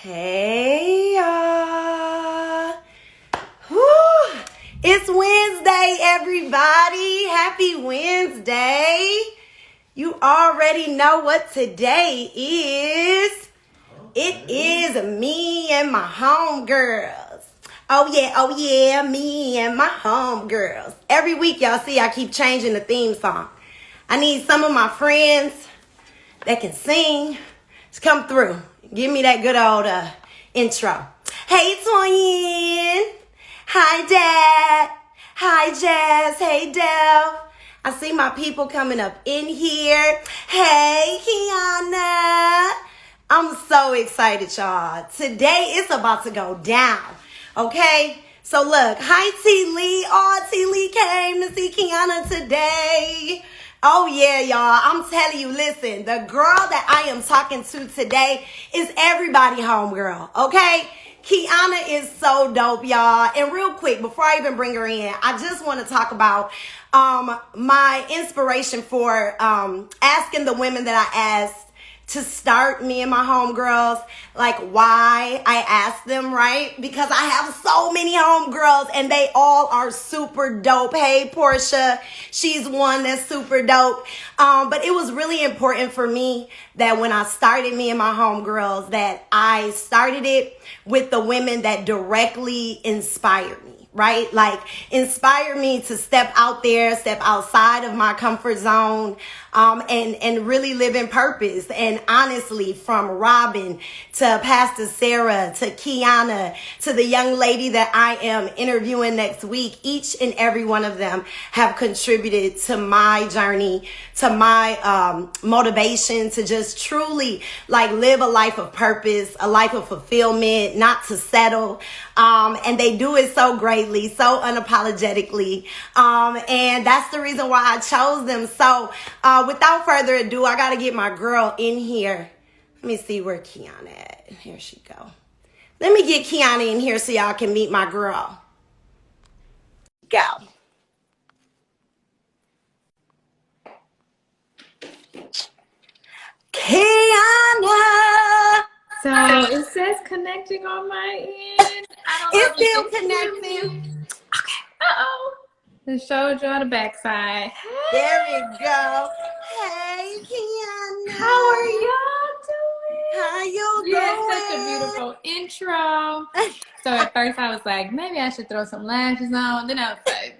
Hey, y'all. Whew. It's Wednesday, everybody. Happy Wednesday. You already know what today is. It is me and my homegirls. Oh yeah, me and my homegirls. Every week, y'all see I keep changing the theme song. I need some of my friends that can sing to come through. Give me that good old intro. Hey, twin. Hi, Dad. Hi, Jazz. Hey, Dev. I see my people coming up in here. Hey, Kyona. I'm so excited, y'all. Today, it's about to go down, okay? So, look. Hi, T. Lee. Oh, T. Lee came to see Kyona today. Oh, yeah, y'all. I'm telling you, listen, the girl that I am talking to today is everybody homegirl, okay? Kyona is so dope, y'all. And real quick, before I even bring her in, I just want to talk about my inspiration for asking the women that I asked to start me and my homegirls, like why I asked them, right? Because I have so many homegirls and they all are super dope. Hey, Portia, she's one that's super dope. But it was really important for me that when I started me and my homegirls, that I started it with the women that directly inspired me. Right? Like inspire me to step out there, step outside of my comfort zone, and really live in purpose. And honestly, from Robin to Pastor Sarah to Kyona to the young lady that I am interviewing next week, each and every one of them have contributed to my journey, to my motivation to just truly like live a life of purpose, a life of fulfillment, not to settle. And they do it so greatly, so unapologetically. And that's the reason why I chose them. So without further ado, I got to get my girl in here. Let me see where Kyona at. Here she go. Let me get Kyona in here so y'all can meet my girl. Go. Kyona! So it says connecting on my end. It's still connecting. Okay. Uh-oh. It showed you on the backside. Hey. There we go. Hey, Kyona. How are y'all doing? How you You had doing? such a beautiful intro. So at first I was like, maybe I should throw some lashes on. Then I was like,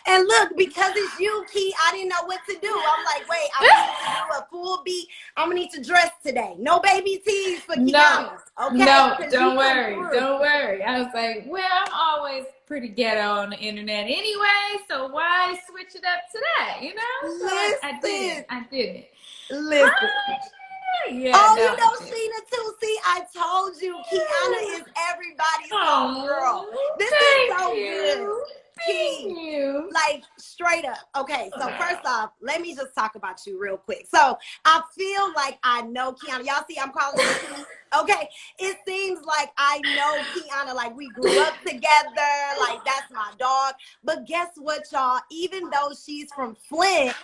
and look, because it's you, Key, I didn't know what to do. I'm like, wait, I'm going to do a full beat. I'm going to need to dress today. No baby tees for Kyona. Okay? No, don't worry. I was like, well, I'm always pretty ghetto on the internet anyway, so why switch it up to that, you know? So I did. Listen. Hi, yeah, oh, no, you know Sheena too. See, I told you, Kyona is everybody's homegirl. This is so good. Thank you. Like straight up. Okay, so first off, let me just talk about you real quick. So I feel like I know Kyona. Y'all see I'm calling her Key? Okay, it seems like I know Kyona, like we grew up together, like that's my dog. But guess what, y'all? Even though she's from Flint,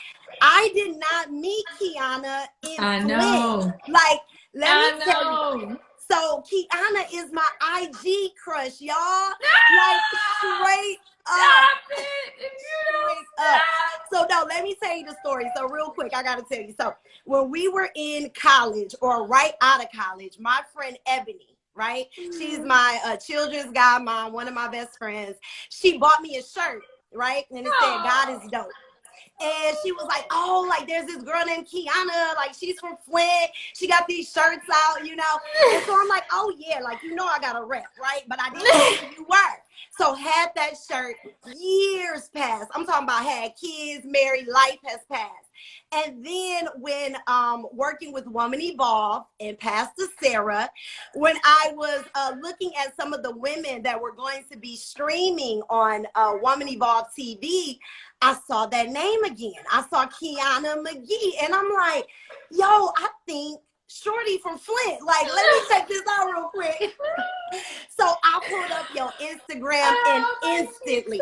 I did not meet Kyona in Flint. Like, let me tell you. So Kyona is my IG crush, y'all. Like straight up. Stop it! If you don't stop. So no, let me tell you the story. So real quick, I gotta tell you. So when we were in college or right out of college, my friend Ebony, right? She's my children's godmom, one of my best friends. She bought me a shirt, right? And it said, God is dope. And she was like, oh, like there's this girl named Kyona, like she's from Flint. She got these shirts out, you know. And so I'm like, oh yeah, like you know I got a rep, right? But I didn't know who you were. So had that shirt, years passed. I'm talking about had kids, married, life has passed. And then when working with Woman Evolve and Pastor Sarah, when I was looking at some of the women that were going to be streaming on Woman Evolve TV, I saw that name again. I saw Kyona McGhee. And I'm like, yo, I think Shorty from Flint. Like, let me check this out real quick. So I pulled up your Instagram and instantly.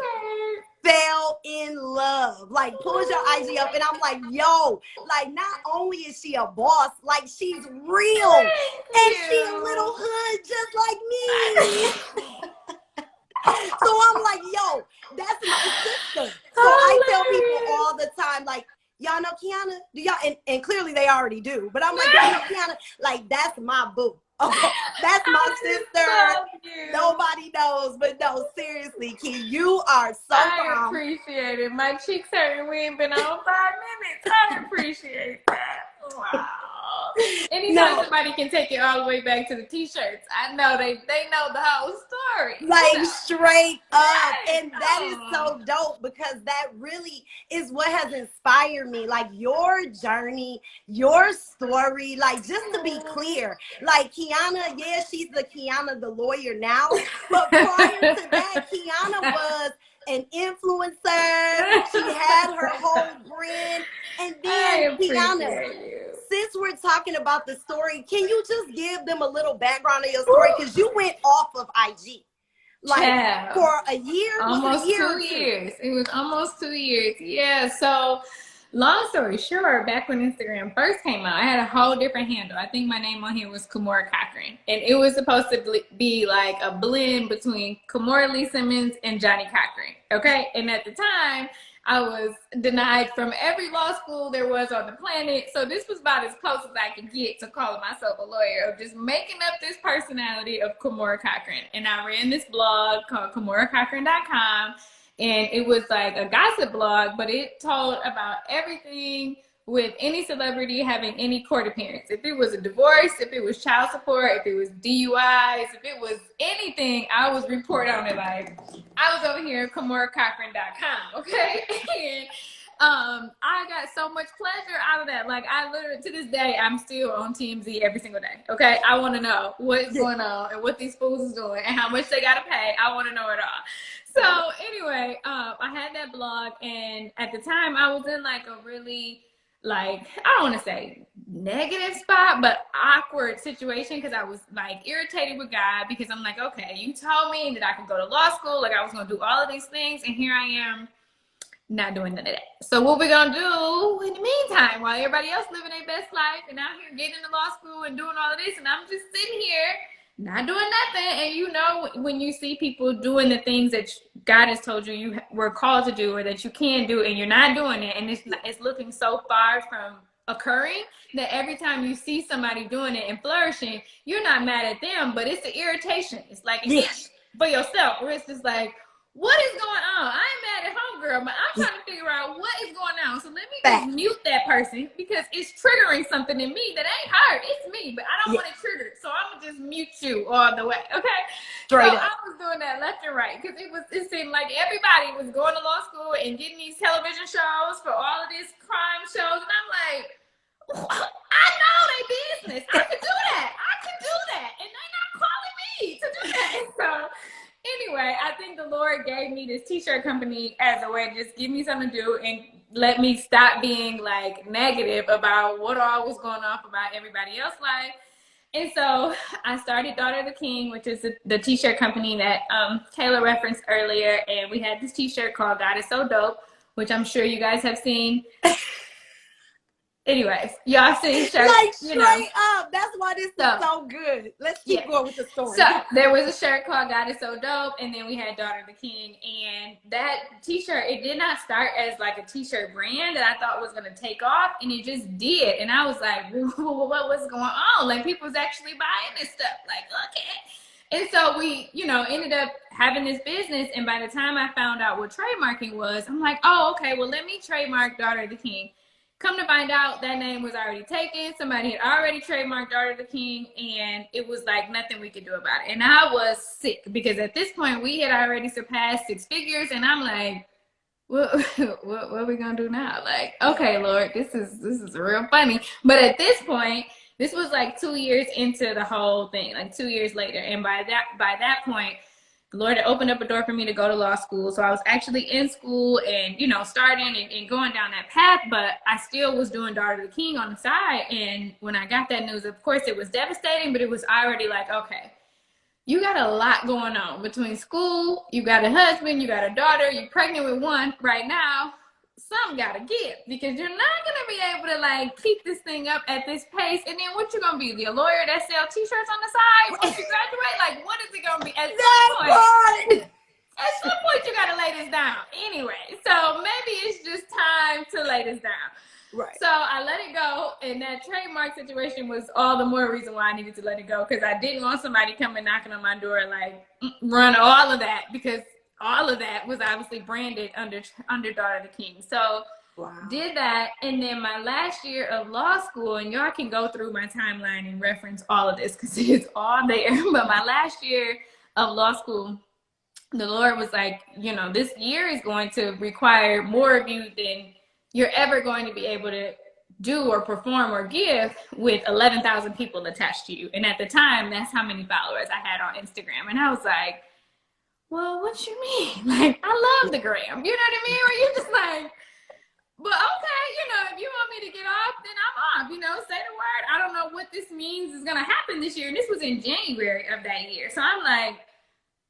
fell in love. Like, pulls your IG up, and I'm like, yo, like, not only is she a boss, like, she's real. And she a little hood just like me. So I'm like, yo, that's my sister. So I tell people all the time, like, y'all know Kyona? Do y'all? And clearly they already do. But I'm like, y'all know Kyona? Like, that's my boo. Okay, that's my sister. Nobody knows, but no, seriously, Key, you are so I appreciate it. My cheeks hurt. We ain't been on 5 minutes. I appreciate that. Wow. Anytime somebody can take it all the way back to the t-shirts, I know they know the whole story. Like, straight up. And that is so dope, because that really is what has inspired me. Like, your journey, your story, like, just to be clear, like, Kyona, yeah, she's the Kyona the lawyer now, but prior to that, Kyona was an influencer. She had her whole brand. And then, Kyona, since we're talking about the story, can you just give them a little background of your story? Because you went off of IG. Like, for a year? Almost 2 years. It was almost 2 years. Yeah. So, long story short, back when Instagram first came out, I had a whole different handle. I think my name on here was Kimora Cochran. And it was supposed to be like a blend between Kimora Lee Simmons and Johnny Cochran. Okay? And at the time, I was denied from every law school there was on the planet. So this was about as close as I could get to calling myself a lawyer, of just making up this personality of Kimora Cochran. And I ran this blog called KimoraCochran.com. And it was like a gossip blog, but it told about everything with any celebrity having any court appearance. If it was a divorce, if it was child support, if it was DUIs, if it was anything, I was reporting on it. Like, I was over here at KimoraCochran.com, okay? And I got so much pleasure out of that. Like, I literally, to this day, I'm still on TMZ every single day, okay? I want to know what's going on and what these fools is doing and how much they got to pay. I want to know it all. So anyway, I had that blog, and at the time I was in like a really, like, I don't want to say negative spot, but awkward situation, because I was like irritated with God, because I'm like, okay, you told me that I could go to law school, like I was going to do all of these things, and here I am not doing none of that. So what we're going to do in the meantime, while everybody else living their best life and out here getting into law school and doing all of this, and I'm just sitting here not doing nothing. And you know, when you see people doing the things that God has told you were called to do, or that you can do, and you're not doing it, and it's looking so far from occurring, that every time you see somebody doing it and flourishing, you're not mad at them, but it's the irritation. It's like, it's for yourself, where it's just like, what is going on? I ain't mad at homegirl, but I'm trying to figure out what is going on. So let me just mute that person, because it's triggering something in me that ain't her. It's me, but I don't want it triggered. So I'm going to just mute you all the way, okay? Straight up. I was doing that left and right, because it seemed like everybody was going to law school and getting these television shows for all of these crime shows. And I'm like, I know they business. I could do that. And they're not calling me to do that. And so anyway, I think the Lord gave me this t-shirt company as a way to just give me something to do and let me stop being like negative about what all was going on about everybody else's life. And so I started Daughter of the King, which is the t-shirt company that Kayla referenced earlier. And we had this t-shirt called God is So Dope, which I'm sure you guys have seen. Anyways, y'all see shirts, like, straight up. That's why this is so good. Let's keep going with the story. So there was a shirt called God is So Dope, and then we had Daughter of the King. And that t-shirt, it did not start as like a t-shirt brand that I thought was going to take off, and it just did. And I was like, what was going on? Like, people was actually buying this stuff. Like, okay. And so we, ended up having this business. And by the time I found out what trademarking was, I'm like, oh, okay, well, let me trademark Daughter of the King. Come to find out, that name was already taken. Somebody had already trademarked Daughter of the King, and it was like nothing we could do about it. And I was sick, because at this point we had already surpassed 6 figures, and I'm like, what are we gonna do now? Like, okay, Lord, this is real funny. But at this point, this was like 2 years into the whole thing, like 2 years later, and by that point, the Lord had opened up a door for me to go to law school. So I was actually in school and, starting and going down that path, but I still was doing Daughter of the King on the side. And when I got that news, of course, it was devastating, but it was already like, okay, you got a lot going on between school, you got a husband, you got a daughter, you're pregnant with one right now. Something gotta give, because you're not gonna be able to like keep this thing up at this pace. And then what you gonna be? The lawyer that sell t-shirts on the side once you graduate? Like, what is it gonna be? At some point you gotta lay this down anyway. So maybe it's just time to lay this down. Right. So I let it go, and that trademark situation was all the more reason why I needed to let it go, because I didn't want somebody coming knocking on my door like run all of that, because all of that was obviously branded under Daughter of the King. So did that, and then my last year of law school, and y'all can go through my timeline and reference all of this because it's all there. But my last year of law school, the Lord was like, you know, this year is going to require more of you than you're ever going to be able to do or perform or give with 11,000 people attached to you. And at the time, that's how many followers I had on Instagram. And I was like, well, what you mean? Like, I love the gram. You know what I mean? Or you're just like, but okay, you know, if you want me to get off, then I'm off. You know, say the word. I don't know what this means is going to happen this year. And this was in January of that year. So I'm like,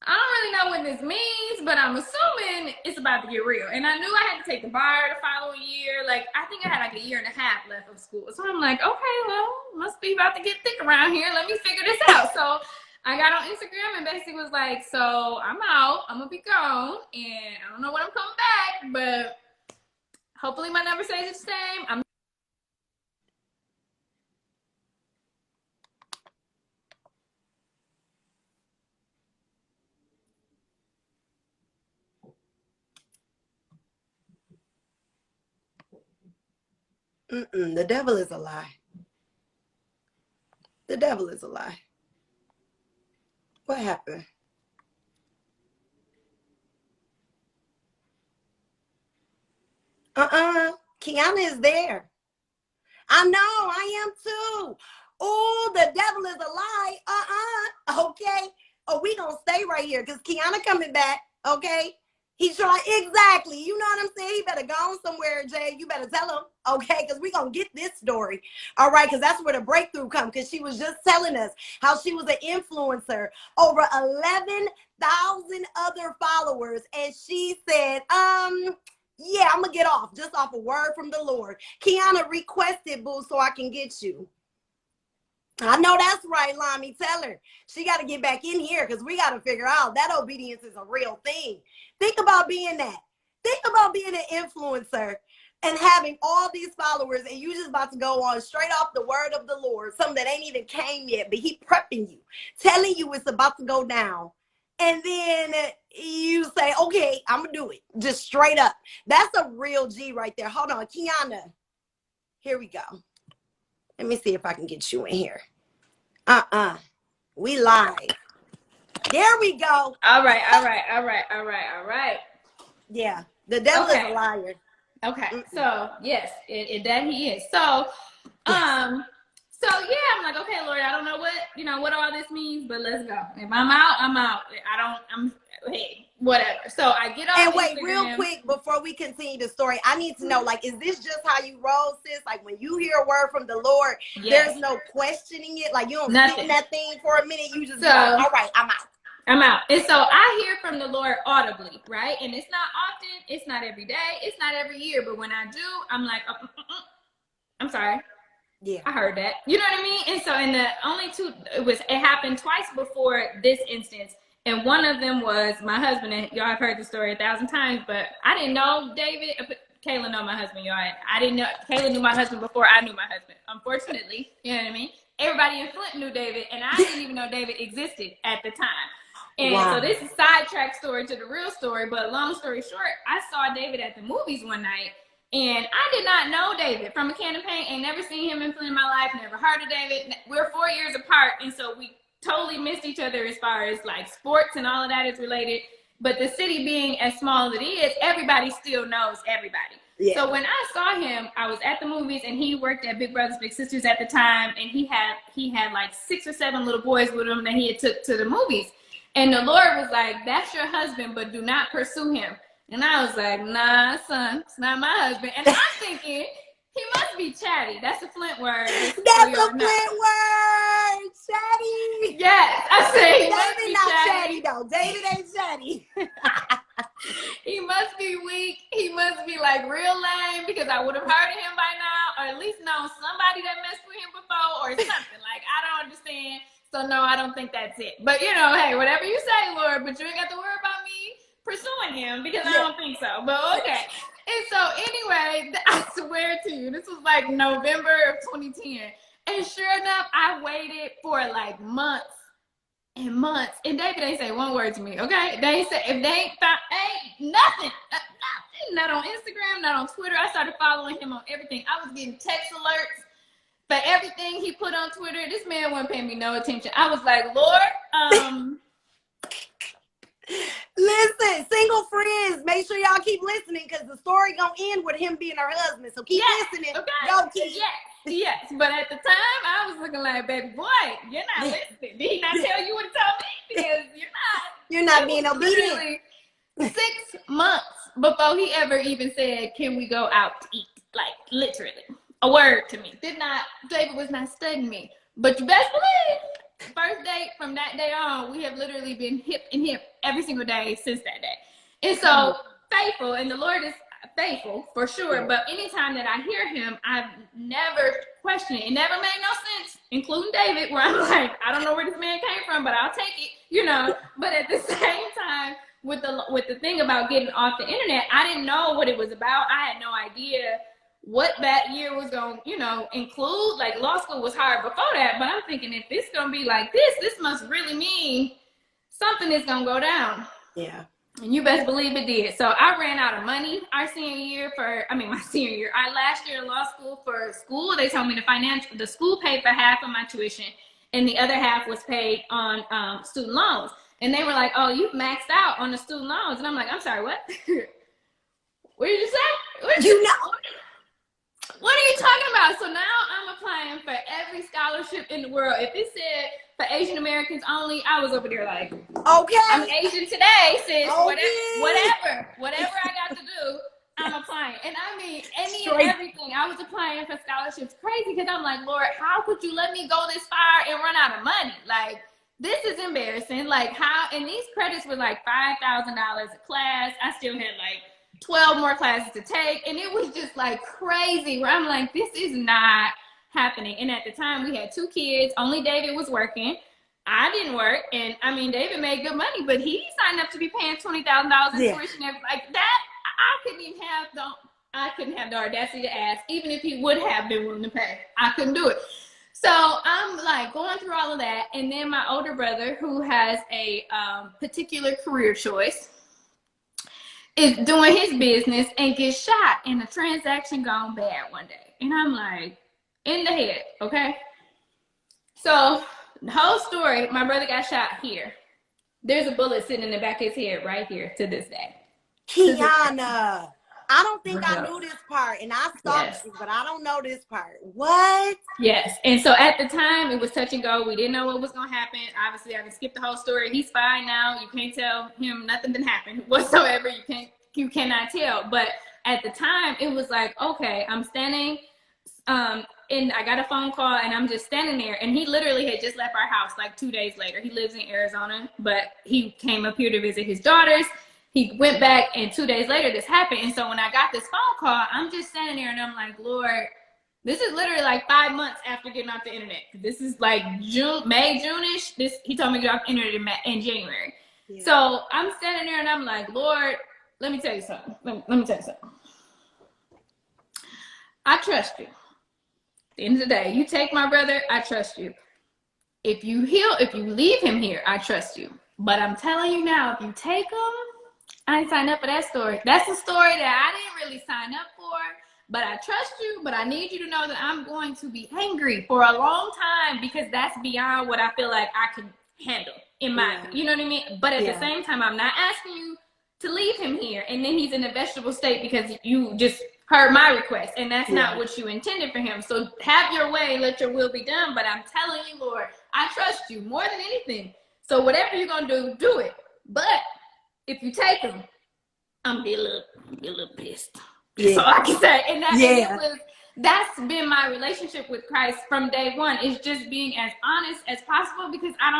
I don't really know what this means, but I'm assuming it's about to get real. And I knew I had to take the bar the following year. Like, I think I had like a year and a half left of school. So I'm like, okay, well, must be about to get thick around here. Let me figure this out. So I got on Instagram and basically was like, so I'm out. I'm going to be gone. And I don't know when I'm coming back, but hopefully my number stays the same. The devil is a lie. The devil is a lie. What happened? Kyona is there. I know, I am too. Oh, the devil is a lie. Okay. Oh, we gonna stay right here because Kyona coming back. Okay. He's trying, exactly. You know what I'm saying? He better go on somewhere, Jay. You better tell him, okay? Because we're going to get this story, all right? Because that's where the breakthrough comes, because she was just telling us how she was an influencer, over 11,000 other followers, and she said, yeah, I'm going to get off, just off a word from the Lord. Kyona requested, boo, so I can get you. I know that's right, Lami. Tell her she got to get back in here because we got to figure out that obedience is a real thing. Think about being that. Think about being an influencer and having all these followers, and you just about to go on straight off the word of the Lord, something that ain't even came yet, but he prepping you, telling you it's about to go down. And then you say, okay, I'm going to do it. Just straight up. That's a real G right there. Hold on, Kyona. Here we go. Let me see if I can get you in here. We live. There we go. All right. Yeah, the devil is a liar. Okay, so yes, that he is. So, yes. So yeah, I'm like, okay, Lord, I don't know what all this means, but let's go. If I'm out, I'm out. Hey, whatever. So I get off. And wait, real quick before we continue the story, I need to know, like, is this just how you roll, sis? Like, when you hear a word from the Lord, there's no questioning it. Like, you don't sit in that thing for a minute. You just go, all right, I'm out. I'm out. And so I hear from the Lord audibly, right? And it's not often, it's not every day, it's not every year, but when I do, I'm like, I'm sorry. Yeah, I heard that. You know what I mean? And so in the only two, it happened twice before this instance. And one of them was my husband, and y'all have heard the story 1,000 times, but I didn't know David. Kayla know my husband, y'all. I didn't know, Kayla knew my husband before I knew my husband, unfortunately. You know what I mean? Everybody in Flint knew David, and I didn't even know David existed at the time. And so this is sidetrack story to the real story, but long story short, I saw David at the movies one night, and I did not know David from a can of paint. Ain't never seen him in Flint in my life, never heard of David. We're 4 years apart, and so we totally missed each other as far as like sports and all of that is related. But the city being as small as it is, everybody still knows everybody. Yeah. So when I saw him, I was at the movies, and he worked at Big Brothers Big Sisters at the time, and he had like 6 or 7 little boys with him that he had took to the movies. And the Lord was like, that's your husband, but do not pursue him. And I was like, nah, son, it's not my husband. And I'm thinking, he must be chatty. That's a Flint word. That's a Flint word, chatty. Yes, I said he must David be not chatty. chatty though. David ain't chatty. He must be weak. He must be like real lame because I would have heard of him by now, or at least known somebody that messed with him before or something. Like, I don't understand. So no, I don't think that's it. But you know, hey, whatever you say, Lord, but you ain't got to worry about me pursuing him because I don't think so. But okay. And so anyway, I swear to you, this was like November of 2010. And sure enough, I waited for like months and months, and David ain't say one word to me. Okay, they said if they ain't found, ain't nothing, not on Instagram, not on Twitter. I started following him on everything. I was getting text alerts for everything he put on Twitter. This man wasn't paying me no attention. I was like, Lord, Listen, single friends, make sure y'all keep listening because the story gonna end with him being her husband. So keep listening. Okay. Go, keep. Yes. But at the time, I was looking like, baby boy, you're not listening. Did he not tell you what to tell me? Because You're not being obedient. 6 months before he ever even said, can we go out to eat? Like, literally. A word to me. David was not studying me. But you best believe, first date from that day on, we have literally been hip and hip every single day since that day. And so, faithful, and the Lord is faithful for sure, but anytime that I hear him, I've never questioned it. It never made no sense, including David, where I'm like, I don't know where this man came from, but I'll take it, you know. But at the same time, with the thing about getting off the internet, I didn't know what it was about. I had no idea what that year was going to, you know, include. Like, law school was hard before that, but I'm thinking if it's going to be like this must really mean something is going to go down. Yeah. And you best believe it did. So I ran out of money my senior year. Last year in law school for school, they told me the school paid for half of my tuition and the other half was paid on student loans. And they were like, oh, you've maxed out on the student loans. And I'm like, I'm sorry, what? What did you say? What are you talking about? So now I'm applying for every scholarship in the world. If it said for Asian Americans only, I was over there like, okay, I'm Asian today, sis. Okay. Whatever I got to do, I'm applying. And I mean, and everything. I was applying for scholarships crazy because I'm like, Lord, how could you let me go this far and run out of money? Like, this is embarrassing. Like, how? And these credits were like $5,000 a class. I still had like 12 more classes to take, and it was just like crazy where I'm like, this is not happening. And at the time we had 2 kids, only David was working. I didn't work, and I mean, David made good money, but he signed up to be paying $20,000 in tuition like that. I couldn't have the audacity to ask, even if he would have been willing to pay. I couldn't do it. So I'm like going through all of that, and then my older brother, who has a particular career choice, is doing his business and gets shot in a transaction gone bad one day. And I'm like, in the head, okay? So the whole story, my brother got shot here. There's a bullet sitting in the back of his head right here to this day. Kyona, I don't think I knew this part, and I stalked you, but I don't know this part. What? Yes. And so at the time, it was touch and go. We didn't know what was going to happen. Obviously, I can skip the whole story. He's fine now. You can't tell him nothing didn't happen whatsoever. You cannot tell. But at the time, it was like, okay, I'm standing, and I got a phone call, and I'm just standing there. And he literally had just left our house like 2 days later. He lives in Arizona, but he came up here to visit his daughters. He went back, and 2 days later, this happened. And so when I got this phone call, I'm just standing there, and I'm like, Lord, this is literally like 5 months after getting off the internet. This is like June-ish. He told me to get off the internet in January. Yeah. So I'm standing there, and I'm like, Lord, let me tell you something. Let me tell you something. I trust you. At the end of the day, you take my brother, I trust you. If you leave him here, I trust you. But I'm telling you now, if you take him, I ain't signed up for that story. That's a story that I didn't really sign up for, but I trust you, but I need you to know that I'm going to be angry for a long time because that's beyond what I feel like I can handle in my, you know what I mean? But at the same time, I'm not asking you to leave him here and then he's in a vegetable state because you just heard my request and that's not what you intended for him. So have your way, let your will be done. But I'm telling you, Lord, I trust you more than anything. So whatever you're going to do it. But if you take him, I'm gonna be a little pissed. That's all I can say. And that's been my relationship with Christ from day one, is just being as honest as possible, because I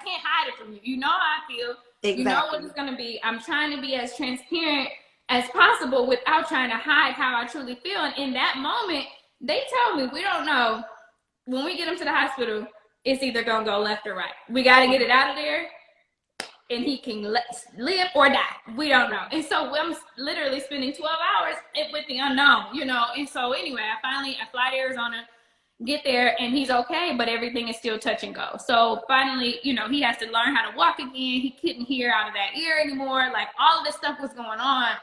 can't hide it from you. You know how I feel. Exactly. You know what it's going to be. I'm trying to be as transparent as possible without trying to hide how I truly feel. And in that moment, they tell me, we don't know. When we get him to the hospital, it's either going to go left or right. We got to get it out of there, and he can live or die. We don't know. And so I'm literally spending 12 hours with the unknown, you know. And so anyway, I fly to Arizona, get there, and he's okay, but everything is still touch and go. So finally, you know, he has to learn how to walk again. He couldn't hear out of that ear anymore. Like, all of this stuff was going on.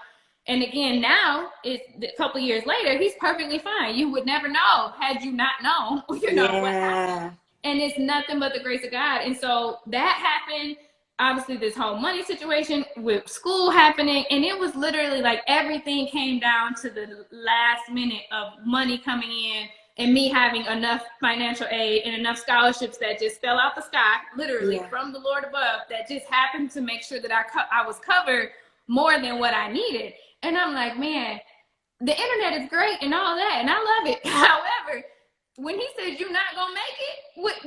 And again, now, it's a couple of years later, he's perfectly fine. You would never know had you not known, you know, what happened. And it's nothing but the grace of God. And so that happened. Obviously, this whole money situation with school happening, and it was literally like everything came down to the last minute of money coming in and me having enough financial aid and enough scholarships that just fell out the sky, literally from the Lord above, that just happened to make sure that I was covered more than what I needed. And I'm like, man, the internet is great and all that, and I love it. However, when he says you're not gonna make it with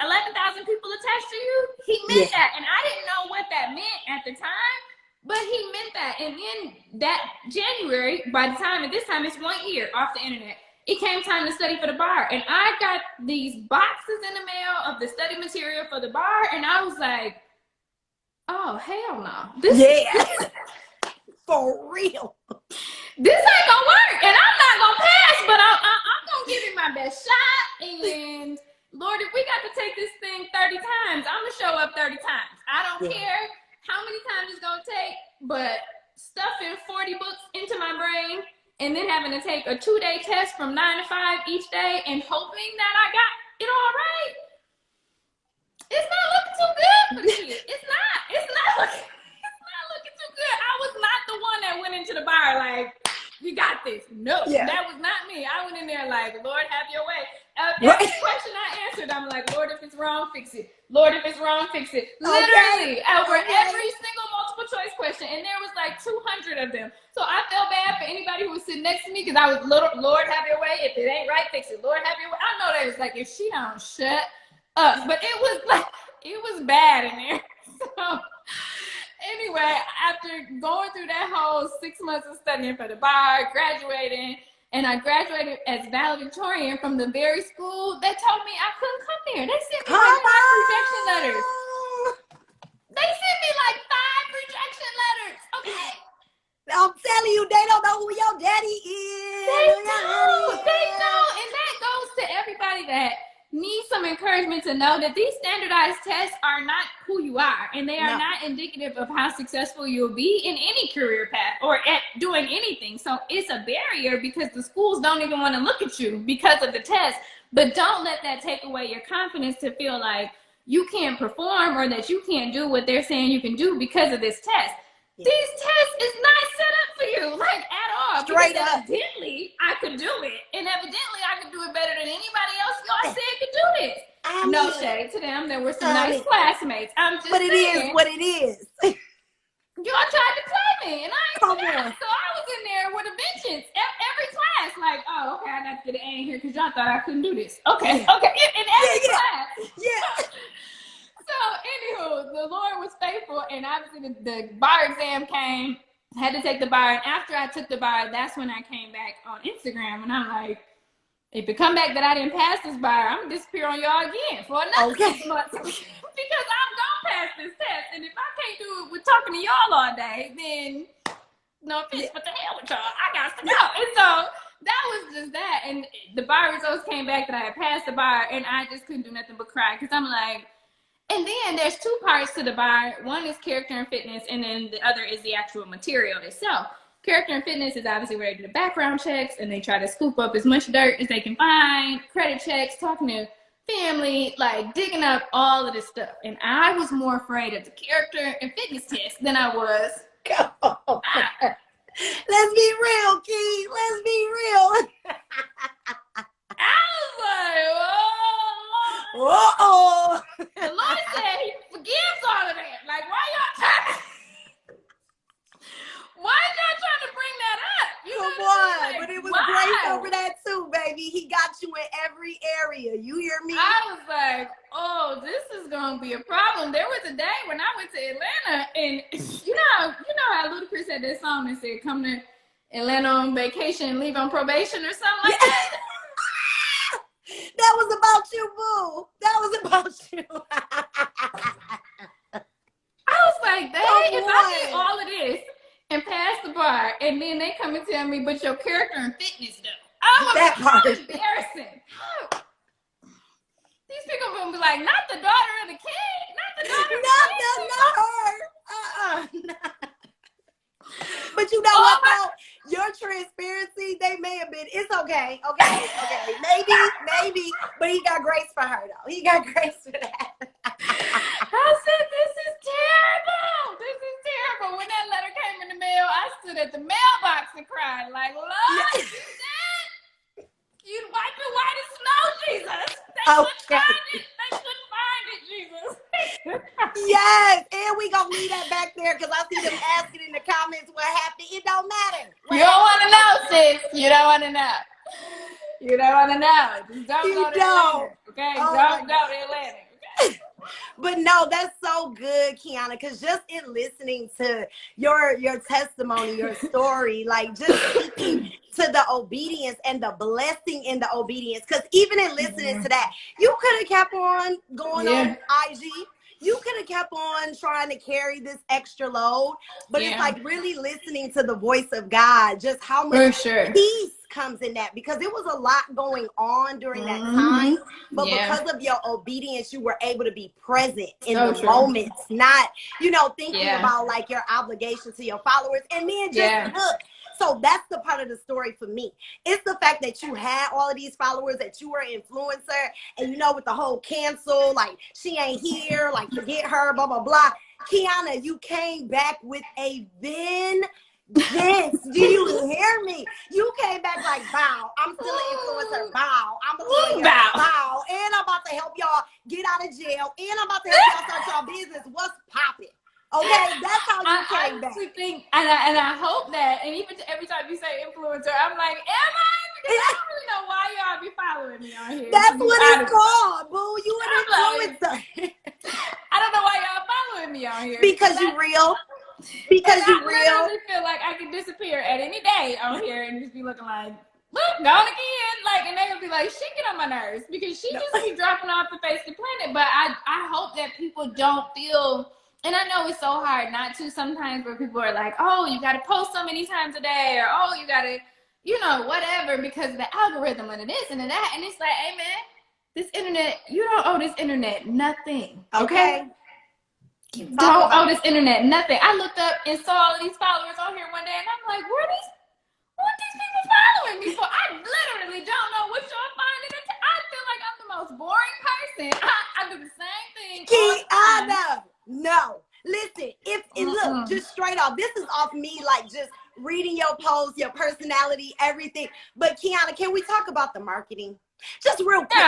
11,000 people attached to you, he meant that. And I didn't know what that meant at the time, but he meant that. And then that January, at this time it's 1 year off the internet, it came time to study for the bar. And I got these boxes in the mail of the study material for the bar, and I was like, oh, hell no. For real. This ain't gonna work, and I'm not gonna pass, but I'm gonna give it my best shot. And Lord, if we got to take this thing 30 times, I'm gonna show up 30 times. I don't care how many times it's gonna take, but stuffing 40 books into my brain and then having to take a 2-day test from 9 to 5 each day and hoping that I got it all right, it's not looking too good for the kid. It's not looking too good. I was not the one that went into the bar like, we got this. No, that was not me. I went in there like, Lord, have your way. Every question I answered, I'm like, Lord, if it's wrong, fix it. Lord, if it's wrong, fix it. Literally, over every single multiple choice question. And there was like 200 of them. So I felt bad for anybody who was sitting next to me, because I was, Lord, have your way. If it ain't right, fix it. Lord, have your way. I know they was like, if she don't shut up. But it was bad in there. So anyway, after going through that whole 6 months of studying for the bar, graduating, and I graduated as valedictorian from the very school that told me I couldn't come there. They sent me like 5 rejection letters. They sent me like 5 rejection letters. Okay. I'm telling you, they don't know who your daddy is. They know. And that goes to everybody that need some encouragement to know that these standardized tests are not who you are, and they are not indicative of how successful you'll be in any career path or at doing anything. So it's a barrier, because the schools don't even want to look at you because of the test. But don't let that take away your confidence to feel like you can't perform or that you can't do what they're saying you can do because of this test. These tests is not set up for you, like, at all. Straight up. Evidently, I could do it. And evidently, I could do it better than anybody else y'all said could do this. No shade to them. There were some nice classmates. I'm just saying. But it is what it is. Y'all tried to play me, and I ain't there. So I was in there with a vengeance. Every class, like, oh, okay, I got to get an A in here because y'all thought I couldn't do this. Okay. In every class. So, anywho, the Lord was faithful, and obviously the bar exam came, had to take the bar, and after I took the bar, that's when I came back on Instagram, and I'm like, if it come back that I didn't pass this bar, I'm going to disappear on y'all again for another 6 months, because I'm going to pass this test, and if I can't do it with talking to y'all all day, then no offense, what the hell with y'all? I got to go. And so that was just that, and the bar results came back that I had passed the bar, and I just couldn't do nothing but cry, because I'm like, and then there's 2 parts to the bar. One is character and fitness, and then the other is the actual material itself. Character and fitness is obviously where they do the background checks, and they try to scoop up as much dirt as they can find, credit checks, talking to family, like digging up all of this stuff. And I was more afraid of the character and fitness test than I was. Let's be real, Key. Let's be real. I was like, uh-oh. The Lord said he forgives all of that. Like, why y'all trying to bring that up? You Come on. Like, but it was grace over that too, baby. He got you in every area. You hear me? I was like, oh, this is gonna be a problem. There was a day when I went to Atlanta, and you know how Ludacris had that song that said, "Come to Atlanta on vacation, leave on probation," or something like that. That was about you, boo. That was about you. I was like, if I did all of this and pass the bar, and then they come and tell me, but your character and fitness though, that part. embarrassing. These people are gonna be like, not the daughter of the king, not the daughter of the king. Not her. But you know what though? Your transparency, they may have been. It's okay. Maybe. But he got grace for her though. He got grace for that. I said, this is terrible. This is terrible. When that letter came in the mail, I stood at the mailbox and cried like, Lord, you'd wipe it white as snow, Jesus. They couldn't find it, Jesus. Yes, and we gonna leave that back there because I see them asking in the comments what happened. It don't matter. You don't want to know, sis. You don't want to know. You don't want to know. Just don't go to Atlanta. Okay? Don't go to Atlanta. Okay? But no, that's so good, Kyona, because just in listening to your testimony, your story, like just speaking to the obedience and the blessing in the obedience, because even in listening to that, you could have kept on going on IG. You could have kept on trying to carry this extra load, but it's like really listening to the voice of God, just how much peace comes in that, because it was a lot going on during that time, but because of your obedience, you were able to be present in the moments, not, thinking about like your obligation to your followers. And then just look. So that's the part of the story for me. It's the fact that you had all of these followers, that you were an influencer, and with the whole cancel, like she ain't here, like forget her, blah, blah, blah. Kyona, you came back with a vengeance. Do you hear me? You came back like, bow, I'm still an influencer, bow, I'm a lawyer, bow, and I'm about to help y'all get out of jail, and I'm about to help y'all start y'all business. What's popping? Okay, that's how you came back. Think, and I hope that, and even every time you say influencer, I'm like, am I? Because I don't really know why y'all be following me on here. That's what it's called, boo. You an influencer. I don't know why y'all following me on here. Because you real. Because you real. I literally feel like I could disappear at any day on here and just be looking like, look, gone again. Like, and they would be like, she get on my nerves because she just be dropping off the face of the planet. But I hope that people don't feel. And I know it's so hard not to sometimes, where people are like, oh, you got to post so many times a day, or oh, you got to, whatever, because of the algorithm and this and that. And it's like, hey, man, this internet, you don't owe this internet nothing. Okay? You don't owe this internet nothing. I looked up and saw all of these followers on here one day, and I'm like, what are these people following me for? I literally don't know what y'all finding. I feel like I'm the most boring person. I do the same thing. Kyona. No, listen, look, just straight off, this is off me, like just reading your posts, your personality, everything. But Kyona, can we talk about the marketing? Just real quick.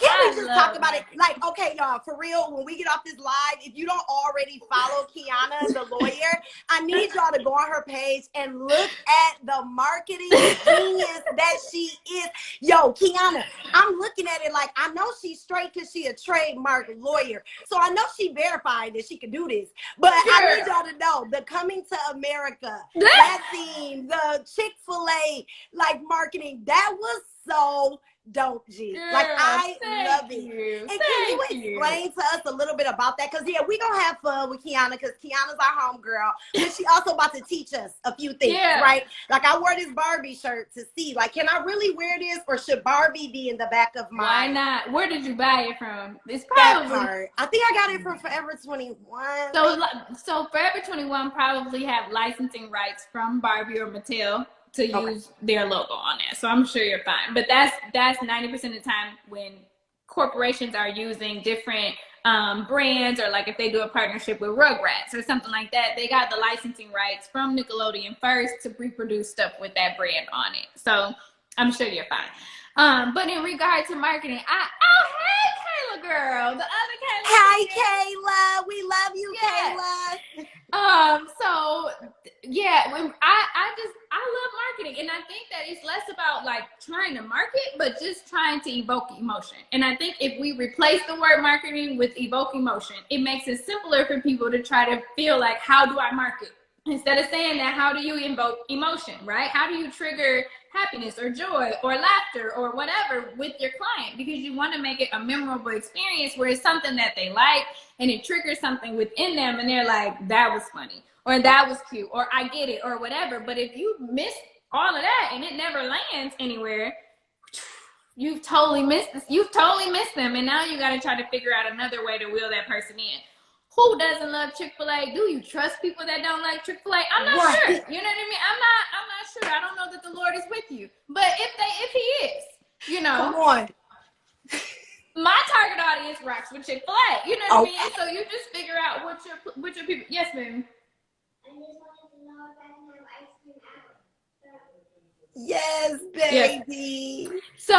Can we just talk about it? Like, okay, y'all, for real, when we get off this live, if you don't already follow Kyona, the lawyer, I need y'all to go on her page and look at the marketing genius that she is. Yo, Kyona, I'm looking at it like, I know she's straight because she a trademark lawyer. So I know she verified that she could do this. But I need y'all to know, the Coming to America, that theme, the Chick-fil-A, like marketing, that was so dope, G. Like, I love it. And can you explain to us a little bit about that? Because, we going to have fun with Kyona, because Kyona's our homegirl, but she also about to teach us a few things, right? Like, I wore this Barbie shirt to see, like, can I really wear this, or should Barbie be in the back of my... Why not? Where did you buy it from? It's probably... That part. I think I got it from Forever 21. So Forever 21 probably have licensing rights from Barbie or Mattel to use their logo on there. So I'm sure you're fine. But that's 90% of the time when corporations are using different brands, or like if they do a partnership with Rugrats or something like that, they got the licensing rights from Nickelodeon first to reproduce stuff with that brand on it. So I'm sure you're fine. But in regard to marketing, hey Kayla girl, the other Kayla. Hi Kayla, we love you, Kayla. So yeah, when I love marketing. And I think that it's less about like trying to market, but just trying to evoke emotion. And I think if we replace the word marketing with evoke emotion, it makes it simpler for people to try to feel like, how do I market? Instead of saying that, how do you invoke emotion, right? How do you trigger happiness or joy or laughter or whatever with your client? Because you want to make it a memorable experience where it's something that they like and it triggers something within them and they're like, that was funny or that was cute or I get it or whatever. But if you miss all of that and it never lands anywhere, you've totally missed this. You've totally missed them. And now you got to try to figure out another way to wheel that person in. Who doesn't love Chick-fil-A? Do you trust people that don't like Chick-fil-A? I'm not sure. You know what I mean? I'm not sure. I don't know that the Lord is with you. But if he is, you know. Come on. My target audience rocks with Chick-fil-A. You know what I mean? So you just figure out what your people. Yes, ma'am. I just wanted to know if I can have ice cream out. Yes, baby. Yes. So,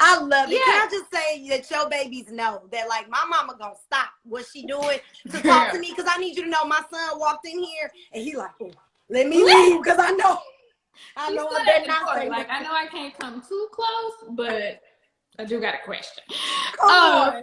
I love it. Yeah. Can I just say that your babies know that, like, my mama gonna stop what she doing to talk to me? Because I need you to know my son walked in here and he like, oh, let me leave because I know I better not say like, I know I can't come too close, but I do got a question. Come on.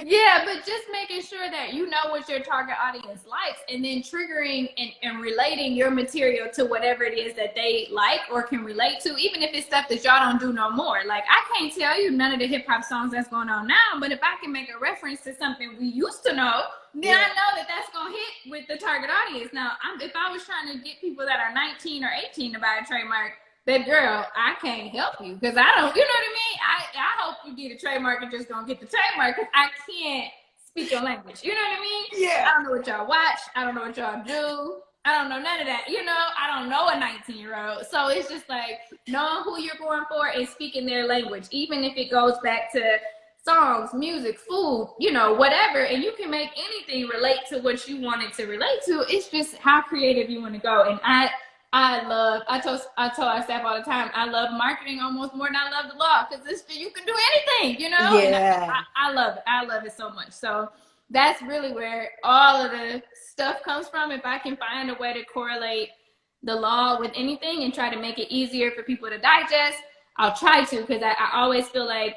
Yeah, but just making sure that you know what your target audience likes and then triggering and relating your material to whatever it is that they like or can relate to, even if it's stuff that y'all don't do no more. Like, I can't tell you none of the hip hop songs that's going on now, but if I can make a reference to something we used to know, then I know that that's going to hit with the target audience. Now, if I was trying to get people that are 19 or 18 to buy a trademark, baby girl, I can't help you because I don't, you know what I mean? I hope you get a trademark and just gonna get the trademark because I can't speak your language. You know what I mean? Yeah. I don't know what y'all watch. I don't know what y'all do. I don't know none of that. You know, I don't know a 19-year-old. So it's just like knowing who you're going for and speaking their language, even if it goes back to songs, music, food, you know, whatever. And you can make anything relate to what you want it to relate to. It's just how creative you want to go. And I told our staff all the time, I love marketing almost more than I love the law because you can do anything, you know? Yeah. And I love it. I love it so much. So that's really where all of the stuff comes from. If I can find a way to correlate the law with anything and try to make it easier for people to digest, I'll try to, because I always feel like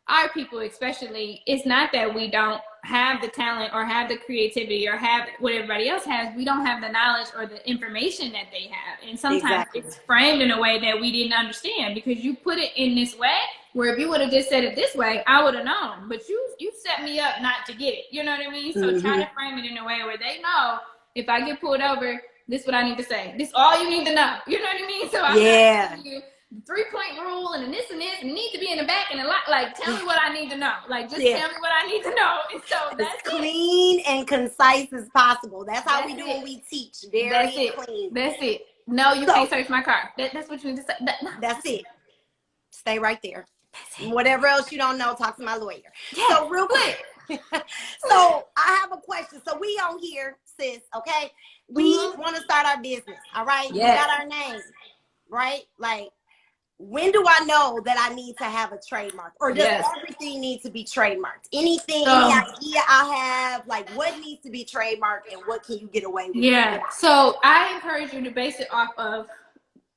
our people especially, it's not that we don't have the talent or have the creativity or have what everybody else has. We don't have the knowledge or the information that they have. And sometimes it's framed in a way that we didn't understand because you put it in this way where if you would have just said it this way, I would have known. But you set me up not to get it. You know what I mean? So try to frame it in a way where they know if I get pulled over, this is what I need to say. This is all you need to know. You know what I mean? So I'm not telling you the 3-point rule and this and you need to be in the back and a lot. Like, tell me what I need to know. Like, just tell me what I need to know. And so that's clean and concise as possible. That's how we do when we teach. Very clean. That's it. No, you can't search my car. That's what you need to say. That's it. Stay right there. Whatever else you don't know, talk to my lawyer. Yeah. So real quick. So I have a question. So we on here, sis, okay? We want to start our business, all right? We got our name, right? Like, when do I know that I need to have a trademark? Or does everything need to be trademarked? Anything, any idea I have, like what needs to be trademarked and what can you get away with? Yeah, so I encourage you to base it off of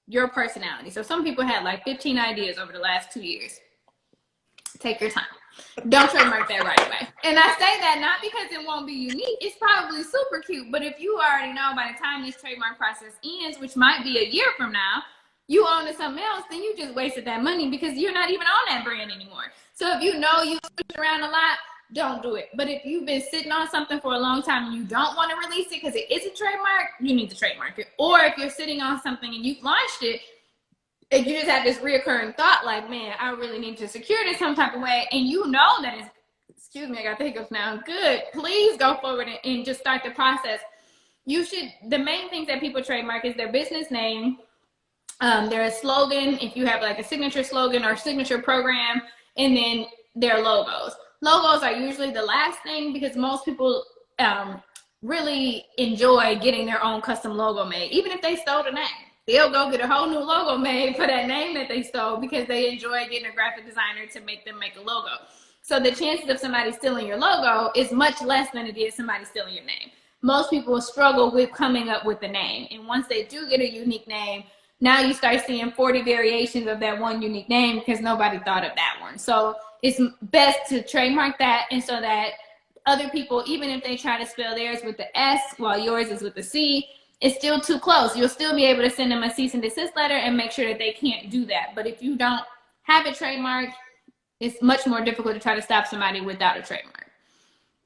your personality. So some people had like 15 ideas over the last 2 years. Take your time. Don't trademark that right away. And I say that not because it won't be unique. It's probably super cute. But if you already know by the time this trademark process ends, which might be a year from now, you own to something else, then you just wasted that money because you're not even on that brand anymore. So if you know you switch around a lot, don't do it. But if you've been sitting on something for a long time and you don't want to release it because it is a trademark, you need to trademark it. Or if you're sitting on something and you've launched it, and you just have this reoccurring thought like, man, I really need to secure this some type of way, and you know that it's, excuse me, I got the hiccups now, good, please go forward and just start the process. You should, the main things that people trademark is their business name, their slogan, if you have like a signature slogan or signature program, and then their logos. Logos are usually the last thing because most people really enjoy getting their own custom logo made, even if they stole the name. They'll go get a whole new logo made for that name that they stole because they enjoy getting a graphic designer to make them make a logo. So the chances of somebody stealing your logo is much less than it is somebody stealing your name. Most people struggle with coming up with the name. And once they do get a unique name, now you start seeing 40 variations of that one unique name because nobody thought of that one. So it's best to trademark that, and so that other people, even if they try to spell theirs with the S while yours is with the C, it's still too close. You'll still be able to send them a cease and desist letter and make sure that they can't do that. But if you don't have it trademarked, it's much more difficult to try to stop somebody without a trademark.